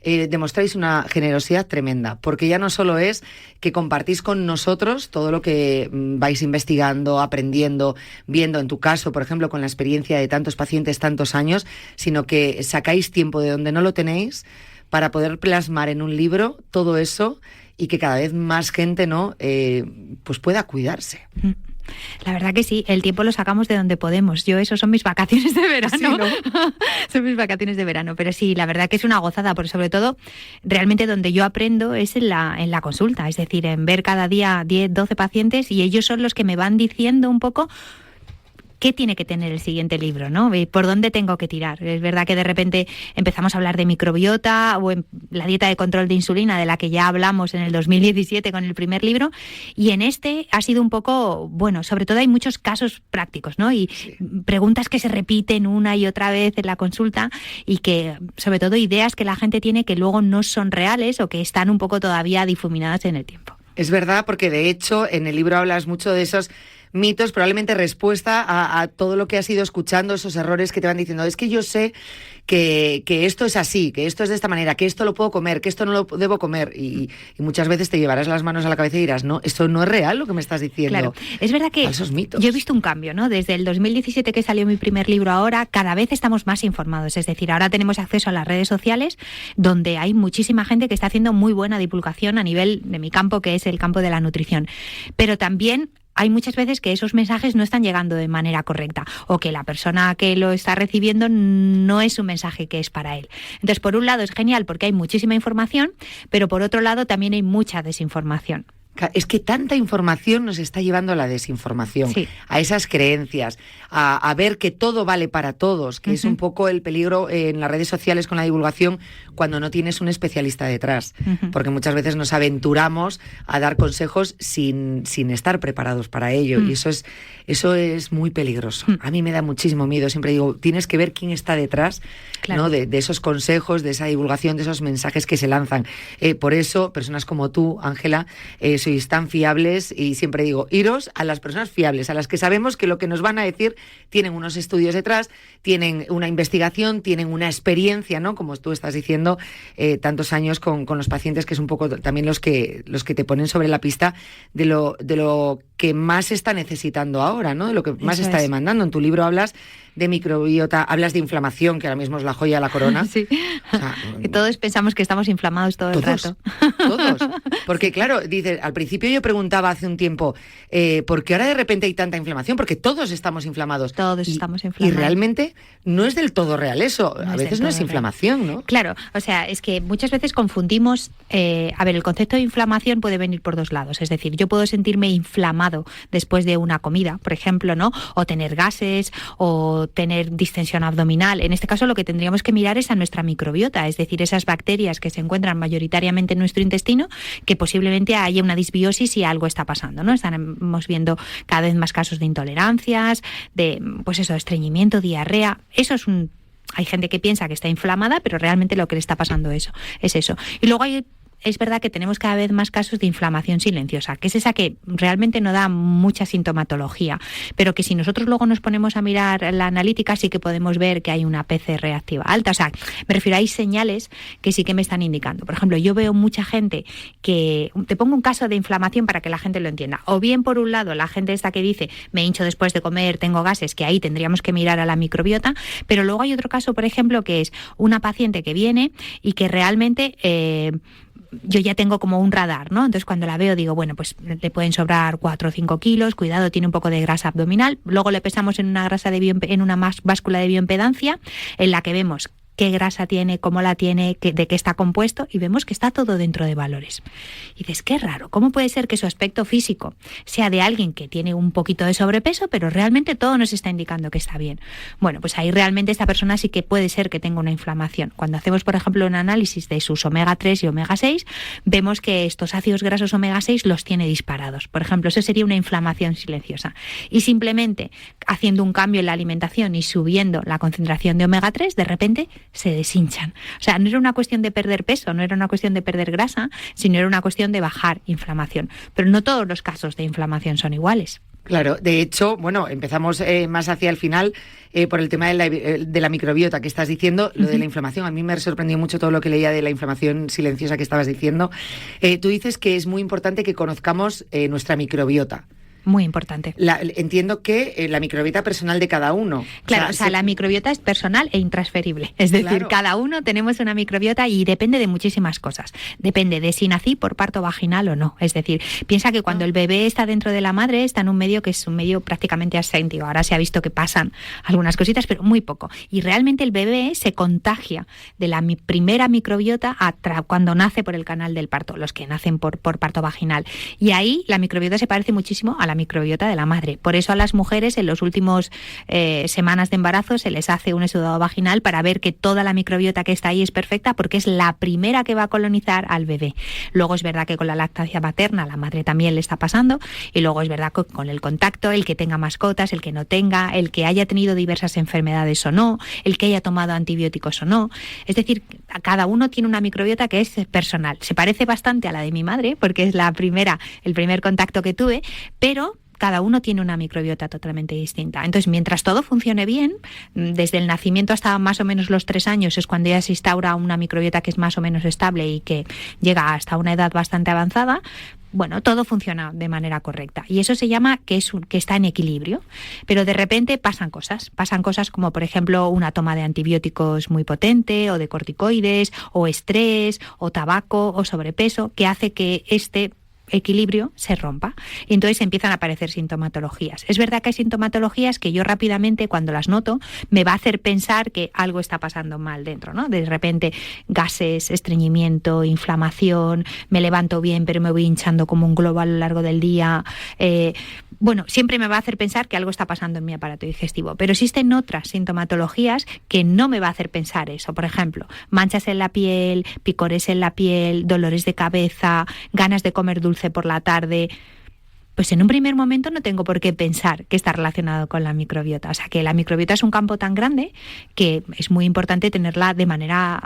demostráis una generosidad tremenda, porque ya no solo es que compartís con nosotros todo lo que vais investigando, aprendiendo, viendo, en tu caso, por ejemplo, con la experiencia de tantos pacientes, tantos años, sino que sacáis tiempo de donde no lo tenéis para poder plasmar en un libro todo eso y que cada vez más gente pues pueda cuidarse. La verdad que sí, el tiempo lo sacamos de donde podemos. Eso son mis vacaciones de verano. Sí, ¿no? Son mis vacaciones de verano, pero sí, la verdad que es una gozada, porque sobre todo, realmente donde yo aprendo es en la consulta, es decir, en ver cada día 10, 12 pacientes, y ellos son los que me van diciendo un poco qué tiene que tener el siguiente libro, ¿no? ¿Por dónde tengo que tirar? Es verdad que de repente empezamos a hablar de microbiota o en la dieta de control de insulina, de la que ya hablamos en el 2017 con el primer libro, y en este ha sido un poco, sobre todo hay muchos casos prácticos, ¿no? Y preguntas que se repiten una y otra vez en la consulta, y que, sobre todo, ideas que la gente tiene que luego no son reales o que están un poco todavía difuminadas en el tiempo. Es verdad, porque de hecho en el libro hablas mucho de esos mitos, probablemente respuesta a todo lo que has ido escuchando, esos errores que te van diciendo. Es que yo sé que esto es así, que esto es de esta manera, que esto lo puedo comer, que esto no lo debo comer. Y muchas veces te llevarás las manos a la cabeza y dirás, no, esto no es real lo que me estás diciendo. Claro, es verdad que falsos mitos. Yo he visto un cambio, ¿no? Desde el 2017 que salió mi primer libro, ahora cada vez estamos más informados. Es decir, ahora tenemos acceso a las redes sociales, donde hay muchísima gente que está haciendo muy buena divulgación a nivel de mi campo, que es el campo de la nutrición. Pero también hay muchas veces que esos mensajes no están llegando de manera correcta, o que la persona que lo está recibiendo no es un mensaje que es para él. Entonces, por un lado es genial porque hay muchísima información, pero por otro lado también hay mucha desinformación. Es que tanta información nos está llevando a la desinformación, sí, a esas creencias, a ver que todo vale para todos, que es un poco el peligro en las redes sociales con la divulgación cuando no tienes un especialista detrás, porque muchas veces nos aventuramos a dar consejos sin estar preparados para ello, y eso es muy peligroso. A mí me da muchísimo miedo, siempre digo, tienes que ver quién está detrás, claro, ¿no? de esos consejos, de esa divulgación, de esos mensajes que se lanzan. Por eso, personas como tú, Ángela, sois sois tan fiables, y siempre digo, iros a las personas fiables, a las que sabemos que lo que nos van a decir tienen unos estudios detrás, tienen una investigación, tienen una experiencia, ¿no? Como tú estás diciendo, tantos años con los pacientes, que es un poco también los que te ponen sobre la pista de lo que más se está necesitando ahora, ¿no? De lo que más se está demandando. En tu libro hablas de microbiota, hablas de inflamación, que ahora mismo es la joya de la corona. Sí. O sea, que todos pensamos que estamos inflamados todo el rato. Todos. Porque claro, dices, al principio yo preguntaba hace un tiempo, ¿por qué ahora de repente hay tanta inflamación? Porque todos estamos inflamados. Todos estamos inflamados. Y realmente no es del todo real eso. A veces no es inflamación, ¿no? Claro, o sea, es que muchas veces confundimos, el concepto de inflamación puede venir por dos lados. Es decir, yo puedo sentirme inflamado después de una comida, por ejemplo, ¿no? O tener gases, o tener distensión abdominal. En este caso lo que tendríamos que mirar es a nuestra microbiota, es decir, esas bacterias que se encuentran mayoritariamente en nuestro intestino, que posiblemente haya una disbiosis y algo está pasando, ¿no? Estamos viendo cada vez más casos de intolerancias, de, pues eso, estreñimiento, diarrea. Hay gente que piensa que está inflamada, pero realmente lo que le está pasando es eso. Y luego es verdad que tenemos cada vez más casos de inflamación silenciosa, que es esa que realmente no da mucha sintomatología, pero que si nosotros luego nos ponemos a mirar la analítica sí que podemos ver que hay una PCR reactiva alta. O sea, me refiero, hay señales que sí que me están indicando. Por ejemplo, yo veo mucha gente que... Te pongo un caso de inflamación para que la gente lo entienda. O bien, por un lado, la gente esta que dice, me hincho después de comer, tengo gases, que ahí tendríamos que mirar a la microbiota, pero luego hay otro caso, por ejemplo, que es una paciente que viene y que realmente... yo ya tengo como un radar, ¿no? Entonces cuando la veo digo, bueno, pues le pueden sobrar 4 o 5 kilos, cuidado, tiene un poco de grasa abdominal. Luego le pesamos en una báscula de bioimpedancia en la que vemos qué grasa tiene, cómo la tiene, de qué está compuesto, y vemos que está todo dentro de valores. Y dices, qué raro, ¿cómo puede ser que su aspecto físico sea de alguien que tiene un poquito de sobrepeso, pero realmente todo nos está indicando que está bien? Bueno, pues ahí realmente esta persona sí que puede ser que tenga una inflamación. Cuando hacemos, por ejemplo, un análisis de sus omega 3 y omega 6, vemos que estos ácidos grasos omega 6 los tiene disparados. Por ejemplo, eso sería una inflamación silenciosa. Y simplemente haciendo un cambio en la alimentación y subiendo la concentración de omega 3, de repente se deshinchan. O sea, no era una cuestión de perder peso, no era una cuestión de perder grasa, sino era una cuestión de bajar inflamación. Pero no todos los casos de inflamación son iguales. Claro, de hecho, bueno, empezamos más hacia el final por el tema de la microbiota que estás diciendo, lo de la inflamación. A mí me sorprendió mucho todo lo que leía de la inflamación silenciosa que estabas diciendo. Tú dices que es muy importante que conozcamos nuestra microbiota. Muy importante. Entiendo que la microbiota personal de cada uno. Claro, o sea, la microbiota es personal e intransferible. Es decir, claro, cada uno tenemos una microbiota y depende de muchísimas cosas. Depende de si nací por parto vaginal o no. Es decir, piensa que cuando el bebé está dentro de la madre está en un medio que es un medio prácticamente aséptico. Ahora se ha visto que pasan algunas cositas, pero muy poco. Y realmente el bebé se contagia de la primera microbiota cuando nace por el canal del parto, los que nacen por parto vaginal. Y ahí la microbiota se parece muchísimo a la microbiota de la madre. Por eso a las mujeres en los últimos semanas de embarazo se les hace un exudado vaginal para ver que toda la microbiota que está ahí es perfecta, porque es la primera que va a colonizar al bebé. Luego es verdad que con la lactancia materna la madre también le está pasando, y luego es verdad que con el contacto, el que tenga mascotas, el que no tenga, el que haya tenido diversas enfermedades o no, el que haya tomado antibióticos o no. Es decir, cada uno tiene una microbiota que es personal. Se parece bastante a la de mi madre, porque es el primer contacto que tuve, pero cada uno tiene una microbiota totalmente distinta. Entonces, mientras todo funcione bien, desde el nacimiento hasta más o menos los 3 años es cuando ya se instaura una microbiota que es más o menos estable y que llega hasta una edad bastante avanzada, bueno, todo funciona de manera correcta. Y eso se llama que está en equilibrio. Pero de repente pasan cosas como, por ejemplo, una toma de antibióticos muy potente, o de corticoides, o estrés, o tabaco, o sobrepeso, que hace que este equilibrio se rompa, y entonces empiezan a aparecer sintomatologías. Es verdad que hay sintomatologías que yo rápidamente, cuando las noto, me va a hacer pensar que algo está pasando mal dentro, ¿no? De repente gases, estreñimiento, inflamación, me levanto bien pero me voy hinchando como un globo a lo largo del día. Bueno, siempre me va a hacer pensar que algo está pasando en mi aparato digestivo, pero existen otras sintomatologías que no me va a hacer pensar eso. Por ejemplo, manchas en la piel, picores en la piel, dolores de cabeza, ganas de comer dulce por la tarde. pues en un primer momento no tengo por qué pensar que está relacionado con la microbiota. O sea, que la microbiota es un campo tan grande que es muy importante tenerla de manera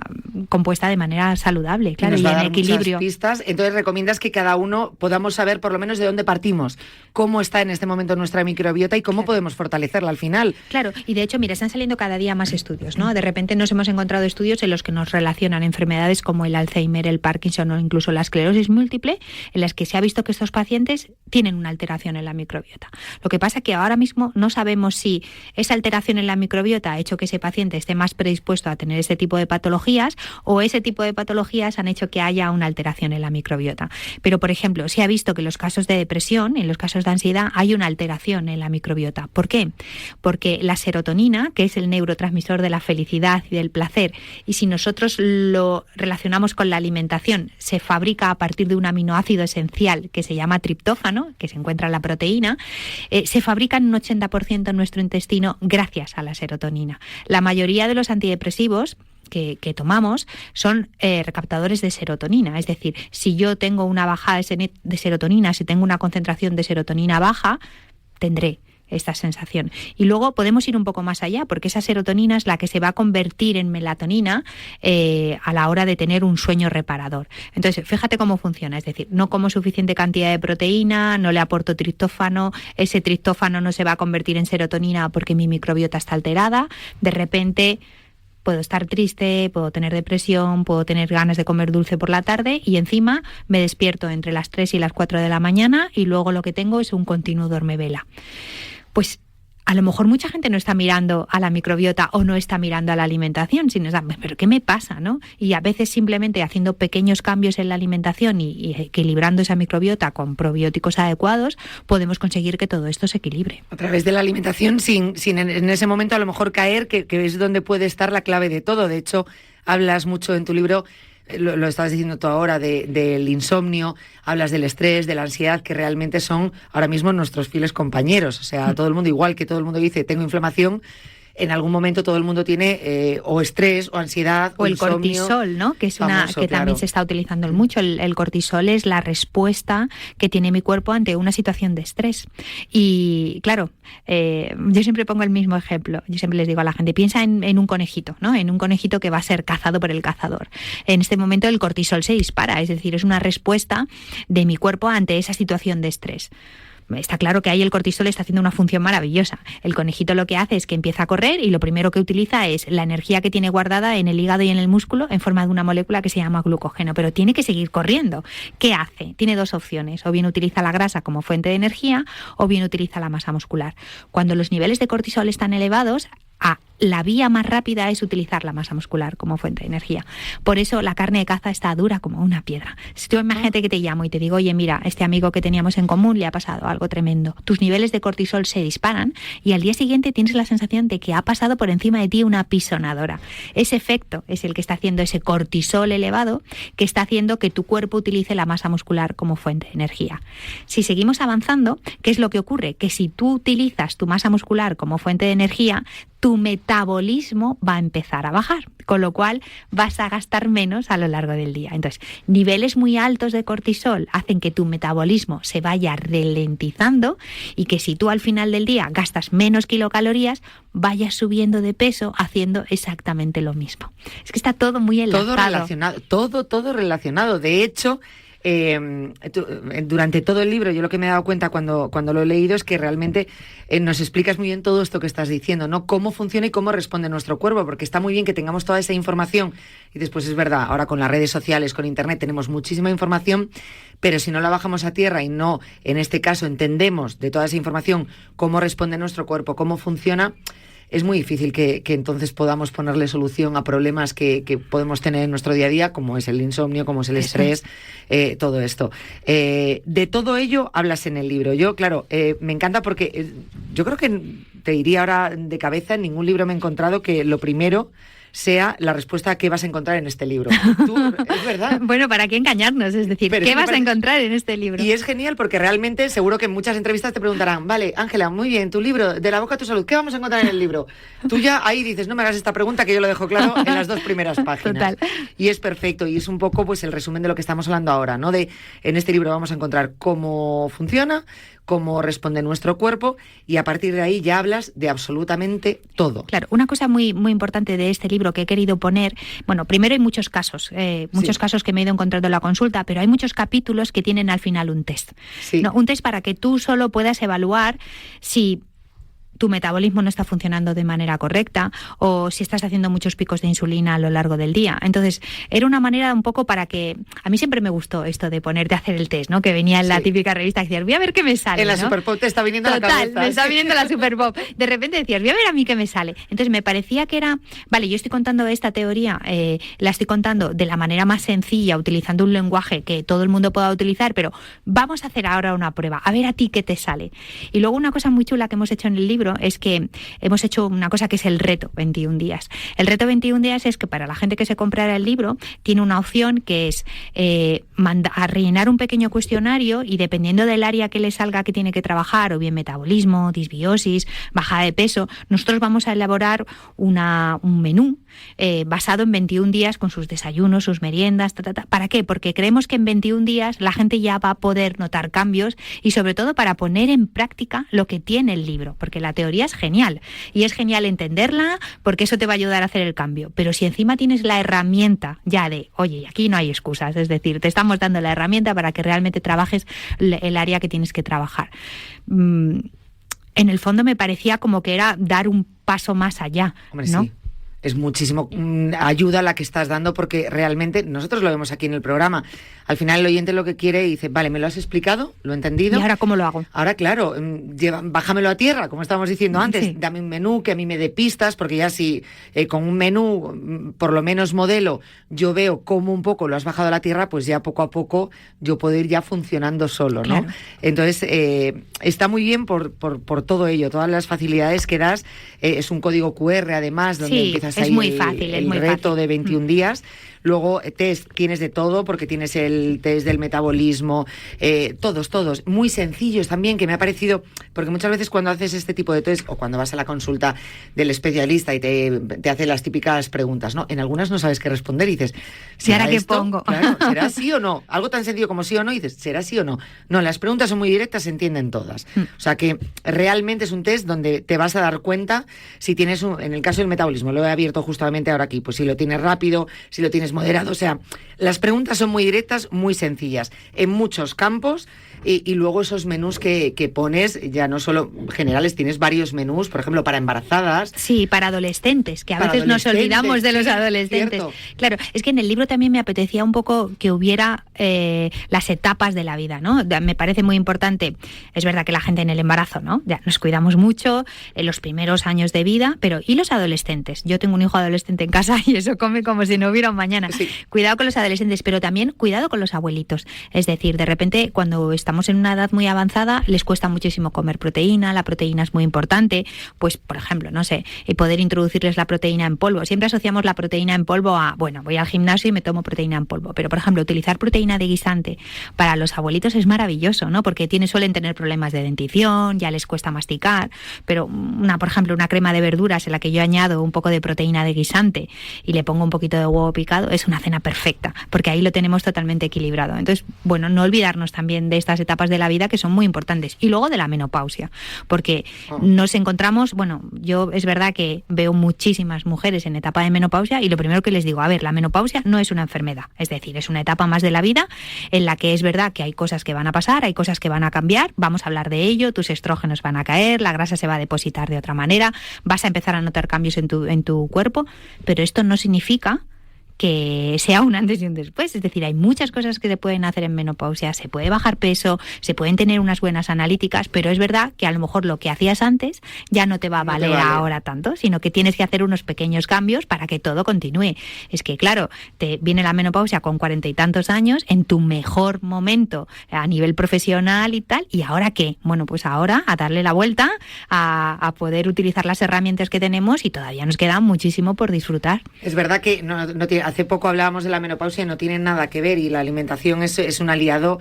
compuesta de manera saludable, claro, y en equilibrio. Pistas. Entonces recomiendas que cada uno podamos saber por lo menos de dónde partimos, cómo está en este momento nuestra microbiota y cómo podemos fortalecerla al final. Claro, y de hecho, mira, están saliendo cada día más estudios, ¿no? De repente nos hemos encontrado estudios en los que nos relacionan enfermedades como el Alzheimer, el Parkinson o incluso la esclerosis múltiple, en las que se ha visto que estos pacientes tienen una alteración en la microbiota. Lo que pasa es que ahora mismo no sabemos si esa alteración en la microbiota ha hecho que ese paciente esté más predispuesto a tener ese tipo de patologías o ese tipo de patologías han hecho que haya una alteración en la microbiota. Pero, por ejemplo, se ha visto que en los casos de depresión, en los casos de ansiedad, hay una alteración en la microbiota. ¿Por qué? Porque la serotonina, que es el neurotransmisor de la felicidad y del placer, y si nosotros lo relacionamos con la alimentación, se fabrica a partir de un aminoácido esencial que se llama triptófano, que se encuentra en la proteína, se fabrica en un 80% en nuestro intestino gracias a la serotonina. La mayoría de los antidepresivos que tomamos son recaptadores de serotonina, es decir, si yo tengo una bajada de serotonina, si tengo una concentración de serotonina baja, tendré esta sensación. Y luego podemos ir un poco más allá, porque esa serotonina es la que se va a convertir en melatonina a la hora de tener un sueño reparador. Entonces, fíjate cómo funciona, es decir, no como suficiente cantidad de proteína, no le aporto triptófano, ese triptófano no se va a convertir en serotonina porque mi microbiota está alterada, de repente puedo estar triste, puedo tener depresión, puedo tener ganas de comer dulce por la tarde y encima me despierto entre las 3 y las 4 de la mañana y luego lo que tengo es un continuo dormevela. Pues a lo mejor mucha gente no está mirando a la microbiota o no está mirando a la alimentación, sino ¿pero qué me pasa?, ¿no? Y a veces simplemente haciendo pequeños cambios en la alimentación y equilibrando esa microbiota con probióticos adecuados, podemos conseguir que todo esto se equilibre. A través de la alimentación, sin en ese momento a lo mejor caer, que es donde puede estar la clave de todo. De hecho, hablas mucho en tu libro, lo estabas diciendo tú ahora, del insomnio, hablas del estrés, de la ansiedad, que realmente son ahora mismo nuestros fieles compañeros. O sea, todo el mundo, igual que todo el mundo dice, tengo inflamación, en algún momento todo el mundo tiene o estrés o ansiedad o el insomnio. Cortisol, ¿no? Que es famoso, también se está utilizando mucho. El cortisol es la respuesta que tiene mi cuerpo ante una situación de estrés. Y claro, yo siempre pongo el mismo ejemplo. Yo siempre les digo a la gente, piensa en un conejito, ¿no? En un conejito que va a ser cazado por el cazador. En este momento el cortisol se dispara, es decir, es una respuesta de mi cuerpo ante esa situación de estrés. Está claro que ahí el cortisol está haciendo una función maravillosa. El conejito lo que hace es que empieza a correr y lo primero que utiliza es la energía que tiene guardada en el hígado y en el músculo en forma de una molécula que se llama glucógeno, pero tiene que seguir corriendo. ¿Qué hace? Tiene dos opciones, o bien utiliza la grasa como fuente de energía o bien utiliza la masa muscular. Cuando los niveles de cortisol están elevados, la vía más rápida es utilizar la masa muscular como fuente de energía. Por eso la carne de caza está dura como una piedra. Si tú imagínate que te llamo y te digo, oye, mira, este amigo que teníamos en común le ha pasado algo tremendo. Tus niveles de cortisol se disparan y al día siguiente tienes la sensación de que ha pasado por encima de ti una apisonadora. Ese efecto es el que está haciendo ese cortisol elevado, que está haciendo que tu cuerpo utilice la masa muscular como fuente de energía. Si seguimos avanzando, ¿qué es lo que ocurre? Que si tú utilizas tu masa muscular como fuente de energía, tu metabolismo va a empezar a bajar, con lo cual vas a gastar menos a lo largo del día. Entonces, niveles muy altos de cortisol hacen que tu metabolismo se vaya ralentizando y que si tú al final del día gastas menos kilocalorías, vayas subiendo de peso haciendo exactamente lo mismo. Es que está todo muy enlazado. Todo relacionado, todo relacionado. De hecho, durante todo el libro yo lo que me he dado cuenta cuando lo he leído es que realmente nos explicas muy bien todo esto que estás diciendo, ¿no? Cómo funciona y cómo responde nuestro cuerpo, porque está muy bien que tengamos toda esa información y después es verdad, ahora con las redes sociales, con internet tenemos muchísima información, pero si no la bajamos a tierra y no, en este caso, entendemos de toda esa información cómo responde nuestro cuerpo, cómo funciona, es muy difícil que entonces podamos ponerle solución a problemas que podemos tener en nuestro día a día, como es el insomnio, como es el estrés, todo esto. De todo ello hablas en el libro. Yo, claro, me encanta porque yo creo que te diría ahora de cabeza, en ningún libro me he encontrado que lo primero sea la respuesta que vas a encontrar en este libro. Es verdad. Bueno, ¿para qué engañarnos? Es decir, ¿qué vas a encontrar en este libro? Y es genial porque realmente seguro que en muchas entrevistas te preguntarán, vale, Ángela, muy bien, tu libro, De la boca a tu salud, ¿qué vamos a encontrar en el libro? Tú ya ahí dices, no me hagas esta pregunta que yo lo dejo claro en las 2 primeras páginas. Total. Y es perfecto y es un poco pues el resumen de lo que estamos hablando ahora, ¿no? En este libro vamos a encontrar cómo funciona, cómo responde nuestro cuerpo y a partir de ahí ya hablas de absolutamente todo. Claro, una cosa muy, muy importante de este libro que he querido poner, bueno, primero hay muchos casos que me he ido encontrando en la consulta, pero hay muchos capítulos que tienen al final un test. Sí. ¿No? Un test para que tú solo puedas evaluar si tu metabolismo no está funcionando de manera correcta o si estás haciendo muchos picos de insulina a lo largo del día. Entonces, era una manera un poco para que... A mí siempre me gustó esto de ponerte a hacer el test, ¿no? Que venía en la típica revista que decías, voy a ver qué me sale, en la ¿no? Superpop te está viniendo la cabeza. Total, me está viniendo la Superpop. De repente decías, voy a ver a mí qué me sale. Entonces, me parecía que era... Vale, yo estoy contando esta teoría, la estoy contando de la manera más sencilla, utilizando un lenguaje que todo el mundo pueda utilizar, pero vamos a hacer ahora una prueba, a ver a ti qué te sale. Y luego una cosa muy chula que hemos hecho en el libro es que hemos hecho una cosa que es el reto 21 días. El reto 21 días es que para la gente que se comprara el libro tiene una opción que es a rellenar un pequeño cuestionario y dependiendo del área que le salga que tiene que trabajar, o bien metabolismo, disbiosis, bajada de peso, nosotros vamos a elaborar un menú basado en 21 días con sus desayunos, sus meriendas, ¿Para qué? Porque creemos que en 21 días la gente ya va a poder notar cambios y sobre todo para poner en práctica lo que tiene el libro, porque la teoría es genial y es genial entenderla porque eso te va a ayudar a hacer el cambio, pero si encima tienes la herramienta ya de, oye, aquí no hay excusas, es decir, te estamos dando la herramienta para que realmente trabajes el área que tienes que trabajar. En el fondo me parecía como que era dar un paso más allá, Hombre, ¿no? Sí. Es muchísimo ayuda la que estás dando porque realmente nosotros lo vemos aquí en el programa. Al final el oyente lo que quiere dice, vale, me lo has explicado, lo he entendido. ¿Y ahora cómo lo hago? Ahora, claro, bájamelo a tierra, como estábamos diciendo antes. Sí. Dame un menú que a mí me dé pistas, porque ya si con un menú, por lo menos modelo, yo veo cómo un poco lo has bajado a la tierra, pues ya poco a poco yo puedo ir ya funcionando solo, ¿no? Claro. Entonces, está muy bien por todo ello, todas las facilidades que das. Es un código QR, además, donde empiezas es ahí muy fácil, el reto de 21 días. Luego, test, tienes de todo, porque tienes el test del metabolismo, todos, muy sencillos también, que me ha parecido, porque muchas veces cuando haces este tipo de test, o cuando vas a la consulta del especialista y te hace las típicas preguntas, ¿no? En algunas no sabes qué responder y dices, ¿y ahora qué pongo? Claro, ¿será sí o no? Algo tan sencillo como sí o no, y dices, ¿será sí o no? No, las preguntas son muy directas, se entienden todas. O sea que realmente es un test donde te vas a dar cuenta si tienes, en el caso del metabolismo, lo he abierto justamente ahora aquí, pues si lo tienes rápido, si lo tienes moderado, o sea, las preguntas son muy directas, muy sencillas, en muchos campos, y luego esos menús que pones, ya no solo generales, tienes varios menús, por ejemplo, para embarazadas. Sí, para adolescentes, que a veces nos olvidamos de los adolescentes. Cierto. Claro, es que en el libro también me apetecía un poco que hubiera las etapas de la vida, ¿no? Me parece muy importante, es verdad que la gente en el embarazo, ¿no? Ya nos cuidamos mucho en los primeros años de vida, pero ¿y los adolescentes? Yo tengo un hijo adolescente en casa y eso come como si no hubiera un mañana. Sí. Cuidado con los adolescentes, pero también cuidado con los abuelitos. Es decir, de repente, cuando estamos en una edad muy avanzada, les cuesta muchísimo comer proteína, la proteína es muy importante, pues, por ejemplo, no sé, poder introducirles la proteína en polvo. Siempre asociamos la proteína en polvo a, bueno, voy al gimnasio y me tomo proteína en polvo, pero, por ejemplo, utilizar proteína de guisante para los abuelitos es maravilloso, ¿no? Porque suelen tener problemas de dentición, ya les cuesta masticar, pero por ejemplo, una crema de verduras en la que yo añado un poco de proteína de guisante y le pongo un poquito de huevo picado, es una cena perfecta, porque ahí lo tenemos totalmente equilibrado. Entonces, bueno, no olvidarnos también de estas etapas de la vida que son muy importantes. Y luego de la menopausia, porque nos encontramos, bueno, yo es verdad que veo muchísimas mujeres en etapa de menopausia y lo primero que les digo, a ver, la menopausia no es una enfermedad, es decir, es una etapa más de la vida en la que es verdad que hay cosas que van a pasar, hay cosas que van a cambiar, vamos a hablar de ello, tus estrógenos van a caer, la grasa se va a depositar de otra manera, vas a empezar a notar cambios en tu cuerpo, pero esto no significa que sea un antes y un después. Es decir, hay muchas cosas que se pueden hacer en menopausia, se puede bajar peso, se pueden tener unas buenas analíticas, pero es verdad que a lo mejor lo que hacías antes ya no te va a valer ahora tanto, sino que tienes que hacer unos pequeños cambios para que todo continúe. Es que, claro, te viene la menopausia con 40 y tantos años, en tu mejor momento a nivel profesional y tal, ¿y ahora qué? Bueno, pues ahora a darle la vuelta, a poder utilizar las herramientas que tenemos, y todavía nos queda muchísimo por disfrutar. Es verdad que hace poco hablábamos de la menopausia y no tiene nada que ver, y la alimentación es un aliado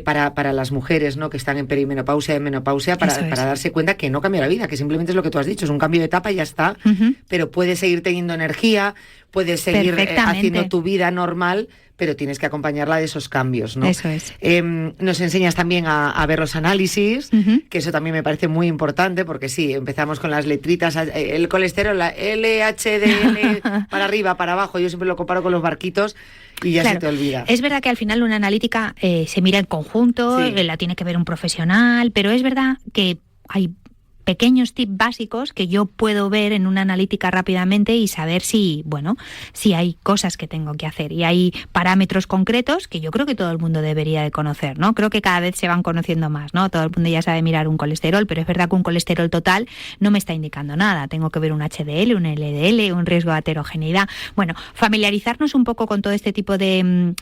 para las mujeres, ¿no?, que están en perimenopausia, en menopausia, para darse cuenta que no cambia la vida, que simplemente es lo que tú has dicho, es un cambio de etapa y ya está, pero puedes seguir teniendo energía, puedes seguir haciendo tu vida normal, pero tienes que acompañarla de esos cambios, ¿no? Eso es. Nos enseñas también a ver los análisis, que eso también me parece muy importante, porque sí, empezamos con las letritas, el colesterol, la LHDL, para arriba, para abajo, yo siempre lo comparo con los barquitos y ya se te olvida. Es verdad que al final una analítica se mira en conjunto, la tiene que ver un profesional, pero es verdad que hay pequeños tips básicos que yo puedo ver en una analítica rápidamente y saber si hay cosas que tengo que hacer, y hay parámetros concretos que yo creo que todo el mundo debería de conocer, ¿no? Creo que cada vez se van conociendo más, ¿no? Todo el mundo ya sabe mirar un colesterol, pero es verdad que un colesterol total no me está indicando nada. Tengo que ver un HDL, un LDL, un riesgo de aterogeneidad. Bueno, familiarizarnos un poco con todo este tipo de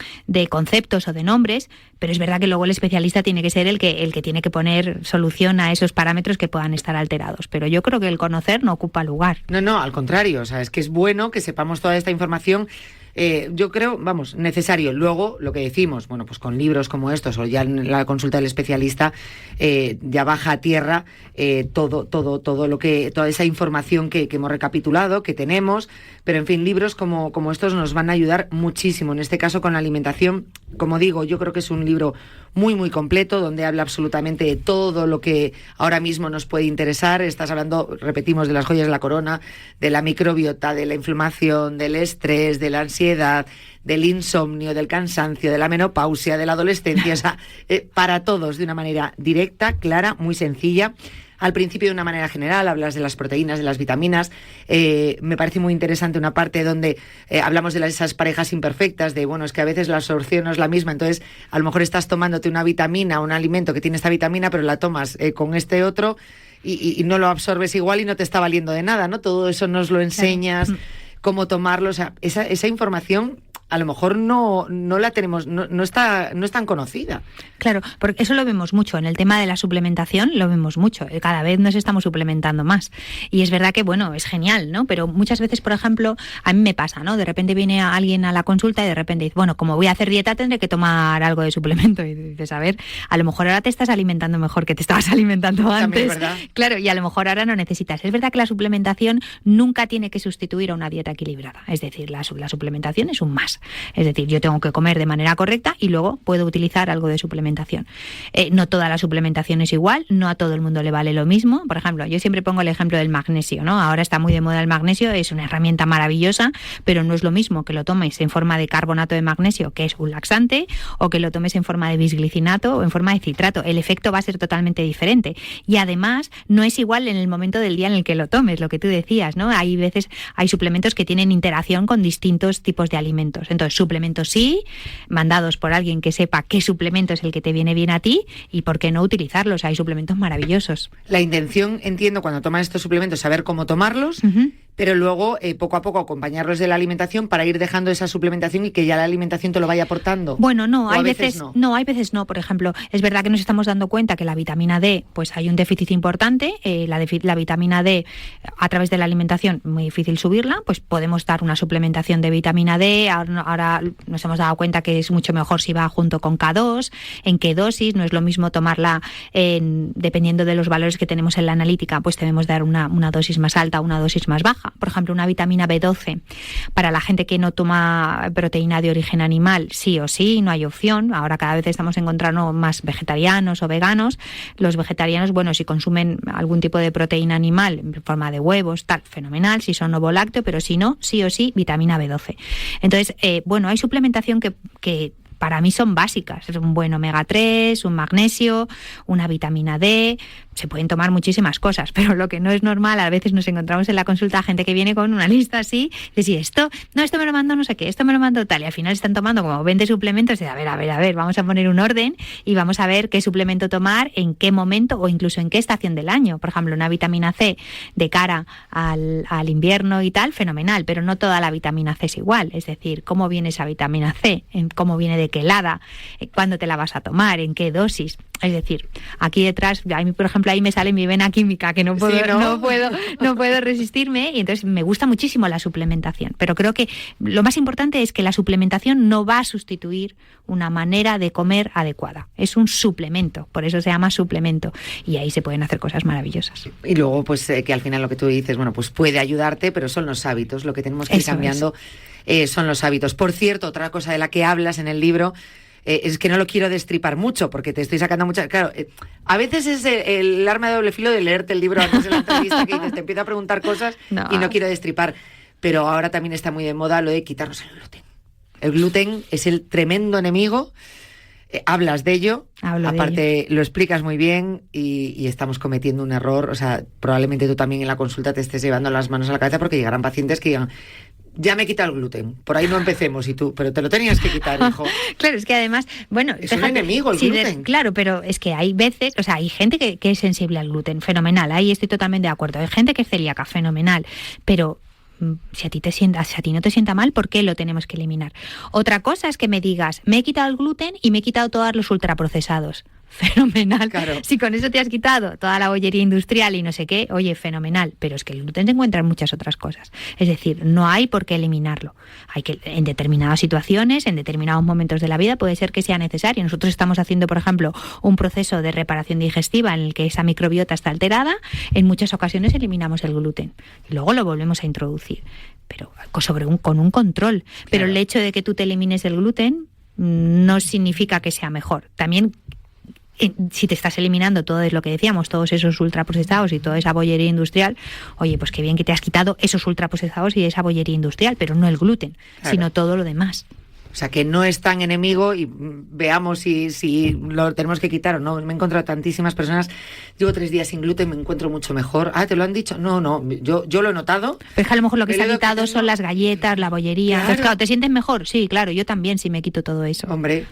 conceptos o de nombres, pero es verdad que luego el especialista tiene que ser el que tiene que poner solución a esos parámetros que puedan estar alterados, pero yo creo que el conocer no ocupa lugar. No, al contrario, o sea, es que es bueno que sepamos toda esta información. Yo creo, necesario. Luego, lo que decimos, bueno, pues con libros como estos o ya en la consulta del especialista, ya baja a tierra todo lo que, toda esa información que hemos recapitulado, que tenemos, pero en fin, libros como estos nos van a ayudar muchísimo. En este caso, con la alimentación, como digo, yo creo que es un libro muy, muy completo, donde habla absolutamente de todo lo que ahora mismo nos puede interesar. Estás hablando, repetimos, de las joyas de la corona, de la microbiota, de la inflamación, del estrés, de la ansiedad, del insomnio, del cansancio, de la menopausia, de la adolescencia, o sea, para todos, de una manera directa, clara, muy sencilla. Al principio, de una manera general, hablas de las proteínas, de las vitaminas. Me parece muy interesante una parte donde hablamos de esas parejas imperfectas, de, es que a veces la absorción no es la misma, entonces a lo mejor estás tomándote una vitamina, un alimento que tiene esta vitamina, pero la tomas con este otro y no lo absorbes igual y no te está valiendo de nada, ¿no? Todo eso nos lo enseñas, cómo tomarlo, o sea, esa información a lo mejor no la tenemos, no es tan conocida. Claro, porque eso lo vemos mucho. En el tema de la suplementación lo vemos mucho. Cada vez nos estamos suplementando más. Y es verdad que, es genial, ¿no? Pero muchas veces, por ejemplo, a mí me pasa, ¿no? De repente viene alguien a la consulta y de repente dice, como voy a hacer dieta tendré que tomar algo de suplemento. Y dices, a lo mejor ahora te estás alimentando mejor que te estabas alimentando antes. ¿Verdad? Claro, y a lo mejor ahora no necesitas. Es verdad que la suplementación nunca tiene que sustituir a una dieta equilibrada. Es decir, la suplementación es un más. Es decir, yo tengo que comer de manera correcta y luego puedo utilizar algo de suplementación. No toda la suplementación es igual, no a todo el mundo le vale lo mismo. Por ejemplo, yo siempre pongo el ejemplo del magnesio, ¿no? Ahora está muy de moda el magnesio, es una herramienta maravillosa, pero no es lo mismo que lo tomes en forma de carbonato de magnesio, que es un laxante, o que lo tomes en forma de bisglicinato o en forma de citrato. El efecto va a ser totalmente diferente. Y además, no es igual en el momento del día en el que lo tomes, lo que tú decías, ¿no? Hay suplementos que tienen interacción con distintos tipos de alimentos. Entonces, suplementos sí, mandados por alguien que sepa qué suplemento es el que te viene bien a ti y por qué no utilizarlos. Hay suplementos maravillosos. La intención, entiendo, cuando toman estos suplementos, saber cómo tomarlos, pero luego poco a poco acompañarlos de la alimentación para ir dejando esa suplementación y que ya la alimentación te lo vaya aportando. Hay veces no. Por ejemplo, es verdad que nos estamos dando cuenta que la vitamina D, pues hay un déficit importante. La vitamina D, a través de la alimentación, muy difícil subirla, pues podemos dar una suplementación de vitamina D. Ahora nos hemos dado cuenta que es mucho mejor si va junto con K2, en qué dosis. No es lo mismo tomarla dependiendo de los valores que tenemos en la analítica, pues debemos dar una dosis más alta o una dosis más baja. Por ejemplo, una vitamina B12 para la gente que no toma proteína de origen animal, sí o sí, no hay opción. Ahora cada vez estamos encontrando más vegetarianos o veganos. Los vegetarianos, si consumen algún tipo de proteína animal en forma de huevos, tal, fenomenal, si son ovo lácteo, pero si no, sí o sí, vitamina B12. Entonces, hay suplementación que para mí son básicas. Es un buen omega 3, un magnesio, una vitamina D, se pueden tomar muchísimas cosas, pero lo que no es normal, a veces nos encontramos en la consulta gente que viene con una lista así, de si esto me lo mandó no sé qué, esto me lo mandó tal, y al final están tomando como 20 suplementos, y a ver, vamos a poner un orden y vamos a ver qué suplemento tomar, en qué momento o incluso en qué estación del año. Por ejemplo, una vitamina C de cara al invierno y tal, fenomenal, pero no toda la vitamina C es igual, es decir, cómo viene esa vitamina C, cómo viene de qué helada, cuándo te la vas a tomar, en qué dosis. Es decir, aquí detrás, a mí, por ejemplo, ahí me sale mi vena química, que no puedo resistirme, y entonces me gusta muchísimo la suplementación. Pero creo que lo más importante es que la suplementación no va a sustituir una manera de comer adecuada. Es un suplemento, por eso se llama suplemento. Y ahí se pueden hacer cosas maravillosas. Y luego, pues que al final lo que tú dices, bueno, pues puede ayudarte, pero son los hábitos. Lo que tenemos que ir cambiando son los hábitos. Por cierto, otra cosa de la que hablas en el libro, es que no lo quiero destripar mucho porque te estoy sacando muchas... Claro, a veces es el arma de doble filo de leerte el libro antes de la entrevista, que dices, te empiezo a preguntar cosas y no quiero destripar. Pero ahora también está muy de moda lo de quitarnos el gluten. El gluten es el tremendo enemigo. Hablas de ello, aparte lo explicas muy bien y estamos cometiendo un error. O sea, probablemente tú también en la consulta te estés llevando las manos a la cabeza porque llegarán pacientes que digan... Ya me he quitado el gluten, por ahí no empecemos y tú, pero te lo tenías que quitar, hijo. Claro, es que además, bueno... Es un enemigo el gluten. Claro, pero es que hay veces, o sea, hay gente que es sensible al gluten, fenomenal, ahí estoy totalmente de acuerdo. Hay gente que es celíaca, fenomenal, pero... Si a ti no te sienta mal, ¿por qué lo tenemos que eliminar? Otra cosa es que me digas, me he quitado el gluten y me he quitado todos los ultraprocesados. Fenomenal. Claro. Si con eso te has quitado toda la bollería industrial y no sé qué, oye, fenomenal. Pero es que el gluten se encuentra en muchas otras cosas. Es decir, no hay por qué eliminarlo. Hay que, en determinadas situaciones, en determinados momentos de la vida, puede ser que sea necesario. Nosotros estamos haciendo, por ejemplo, un proceso de reparación digestiva en el que esa microbiota está alterada. En muchas ocasiones eliminamos el gluten y luego lo volvemos a introducir, pero con un control. Claro. Pero el hecho de que tú te elimines el gluten no significa que sea mejor. También, si te estás eliminando todo es lo que decíamos, todos esos ultraprocesados y toda esa bollería industrial, oye, pues qué bien que te has quitado esos ultraprocesados y esa bollería industrial, pero no el gluten, claro, sino todo lo demás. O sea, que no es tan enemigo y veamos si lo tenemos que quitar o no. Me he encontrado tantísimas personas, llevo 3 días sin gluten, me encuentro mucho mejor. Ah, ¿te lo han dicho? No, yo lo he notado. Pero es que a lo mejor lo que se ha quitado son las galletas, la bollería. Claro. Entonces, claro, ¿te sientes mejor? Sí, claro, yo también si me quito todo eso. Hombre...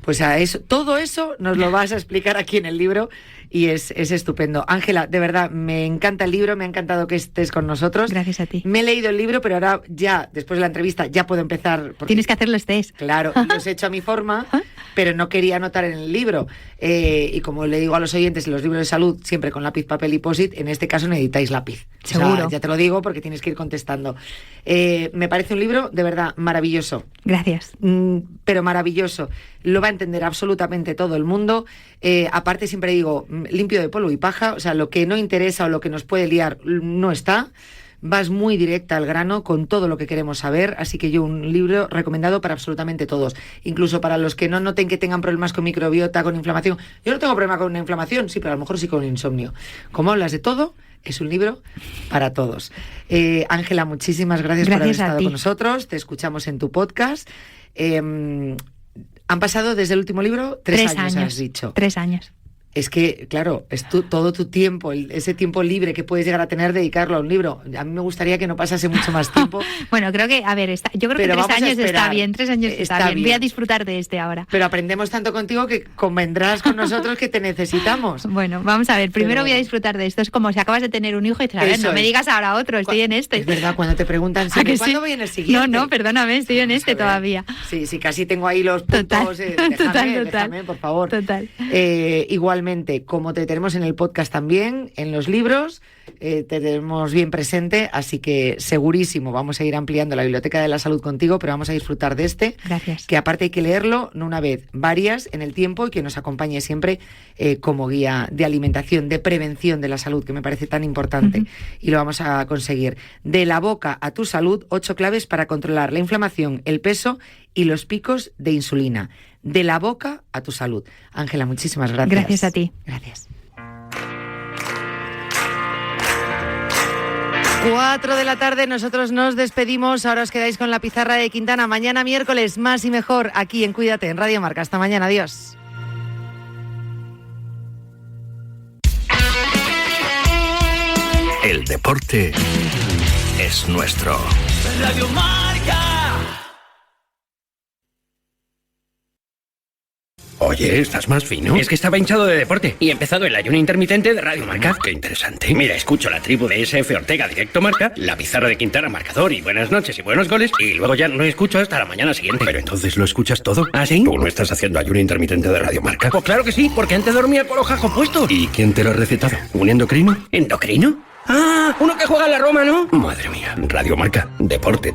Pues a eso, todo eso nos lo vas a explicar aquí en el libro y es estupendo. Ángela, de verdad, me encanta el libro, me ha encantado que estés con nosotros. Gracias a ti. Me he leído el libro, pero ahora ya, después de la entrevista, ya puedo empezar. Tienes que hacer los test. Claro, los he hecho a mi forma, pero no quería anotar en el libro. Y como le digo a los oyentes, en los libros de salud, siempre con lápiz, papel y post-it, en este caso necesitáis lápiz. Seguro. O sea, ya te lo digo porque tienes que ir contestando. Me parece un libro, de verdad, maravilloso. Gracias. Pero maravilloso. Lo va a entender absolutamente todo el mundo. Aparte, siempre digo, limpio de polvo y paja. O sea, lo que no interesa o lo que nos puede liar no está. Vas muy directa al grano con todo lo que queremos saber, así que yo un libro recomendado para absolutamente todos, incluso para los que no noten que tengan problemas con microbiota, con inflamación. Yo no tengo problema con una inflamación, sí, pero a lo mejor sí con insomnio. Como hablas de todo, es un libro para todos. Ángela, muchísimas gracias por haber estado con nosotros. Te escuchamos en tu podcast. Han pasado desde el último libro 3 años, has dicho. 3 años. Es que, claro, es todo tu tiempo, ese tiempo libre que puedes llegar a tener, dedicarlo a un libro. A mí me gustaría que no pasase mucho más tiempo. Bueno, creo que, yo creo que 3 años está bien, 3 años está bien. Voy a disfrutar de este ahora. Pero aprendemos tanto contigo que convendrás con nosotros que te necesitamos. Bueno, vamos a ver, primero voy a disfrutar de esto. Es como si acabas de tener un hijo y dices, a ver, no me digas ahora otro, estoy en este. Es verdad, cuando te preguntan, ¿cuándo voy en el siguiente? No, perdóname, estoy en este todavía. Sí, casi tengo ahí los puntos. Déjame, por favor. Total. Igualmente, como te tenemos en el podcast también, en los libros, te tenemos bien presente, así que segurísimo vamos a ir ampliando la biblioteca de la salud contigo, pero vamos a disfrutar de este. Gracias. Que aparte hay que leerlo, no una vez, varias en el tiempo y que nos acompañe siempre como guía de alimentación, de prevención de la salud, que me parece tan importante. Y lo vamos a conseguir. De la boca a tu salud, 8 claves para controlar la inflamación, el peso y los picos de insulina. De la boca a tu salud. Ángela, muchísimas gracias. Gracias a ti. Gracias. 4 de la tarde, nosotros nos despedimos. Ahora os quedáis con la pizarra de Quintana. Mañana miércoles, más y mejor, aquí en Cuídate, en Radio Marca. Hasta mañana, adiós. El deporte es nuestro. Radio Marca. Oye, ¿estás más fino? Es que estaba hinchado de deporte y he empezado el ayuno intermitente de Radio Marca. Qué interesante. Mira, escucho la tribu de SF Ortega Directo Marca, la pizarra de Quintana Marcador y buenas noches y buenos goles, y luego ya no escucho hasta la mañana siguiente. Pero entonces lo escuchas todo. ¿Ah, sí? ¿Tú no estás haciendo ayuno intermitente de Radio Marca? Pues claro que sí, porque antes dormía con los jajos puestos. ¿Y quién te lo ha recetado? ¿Un endocrino? ¿Endocrino? Ah, uno que juega en la Roma, ¿no? Madre mía, Radio Marca, deporte.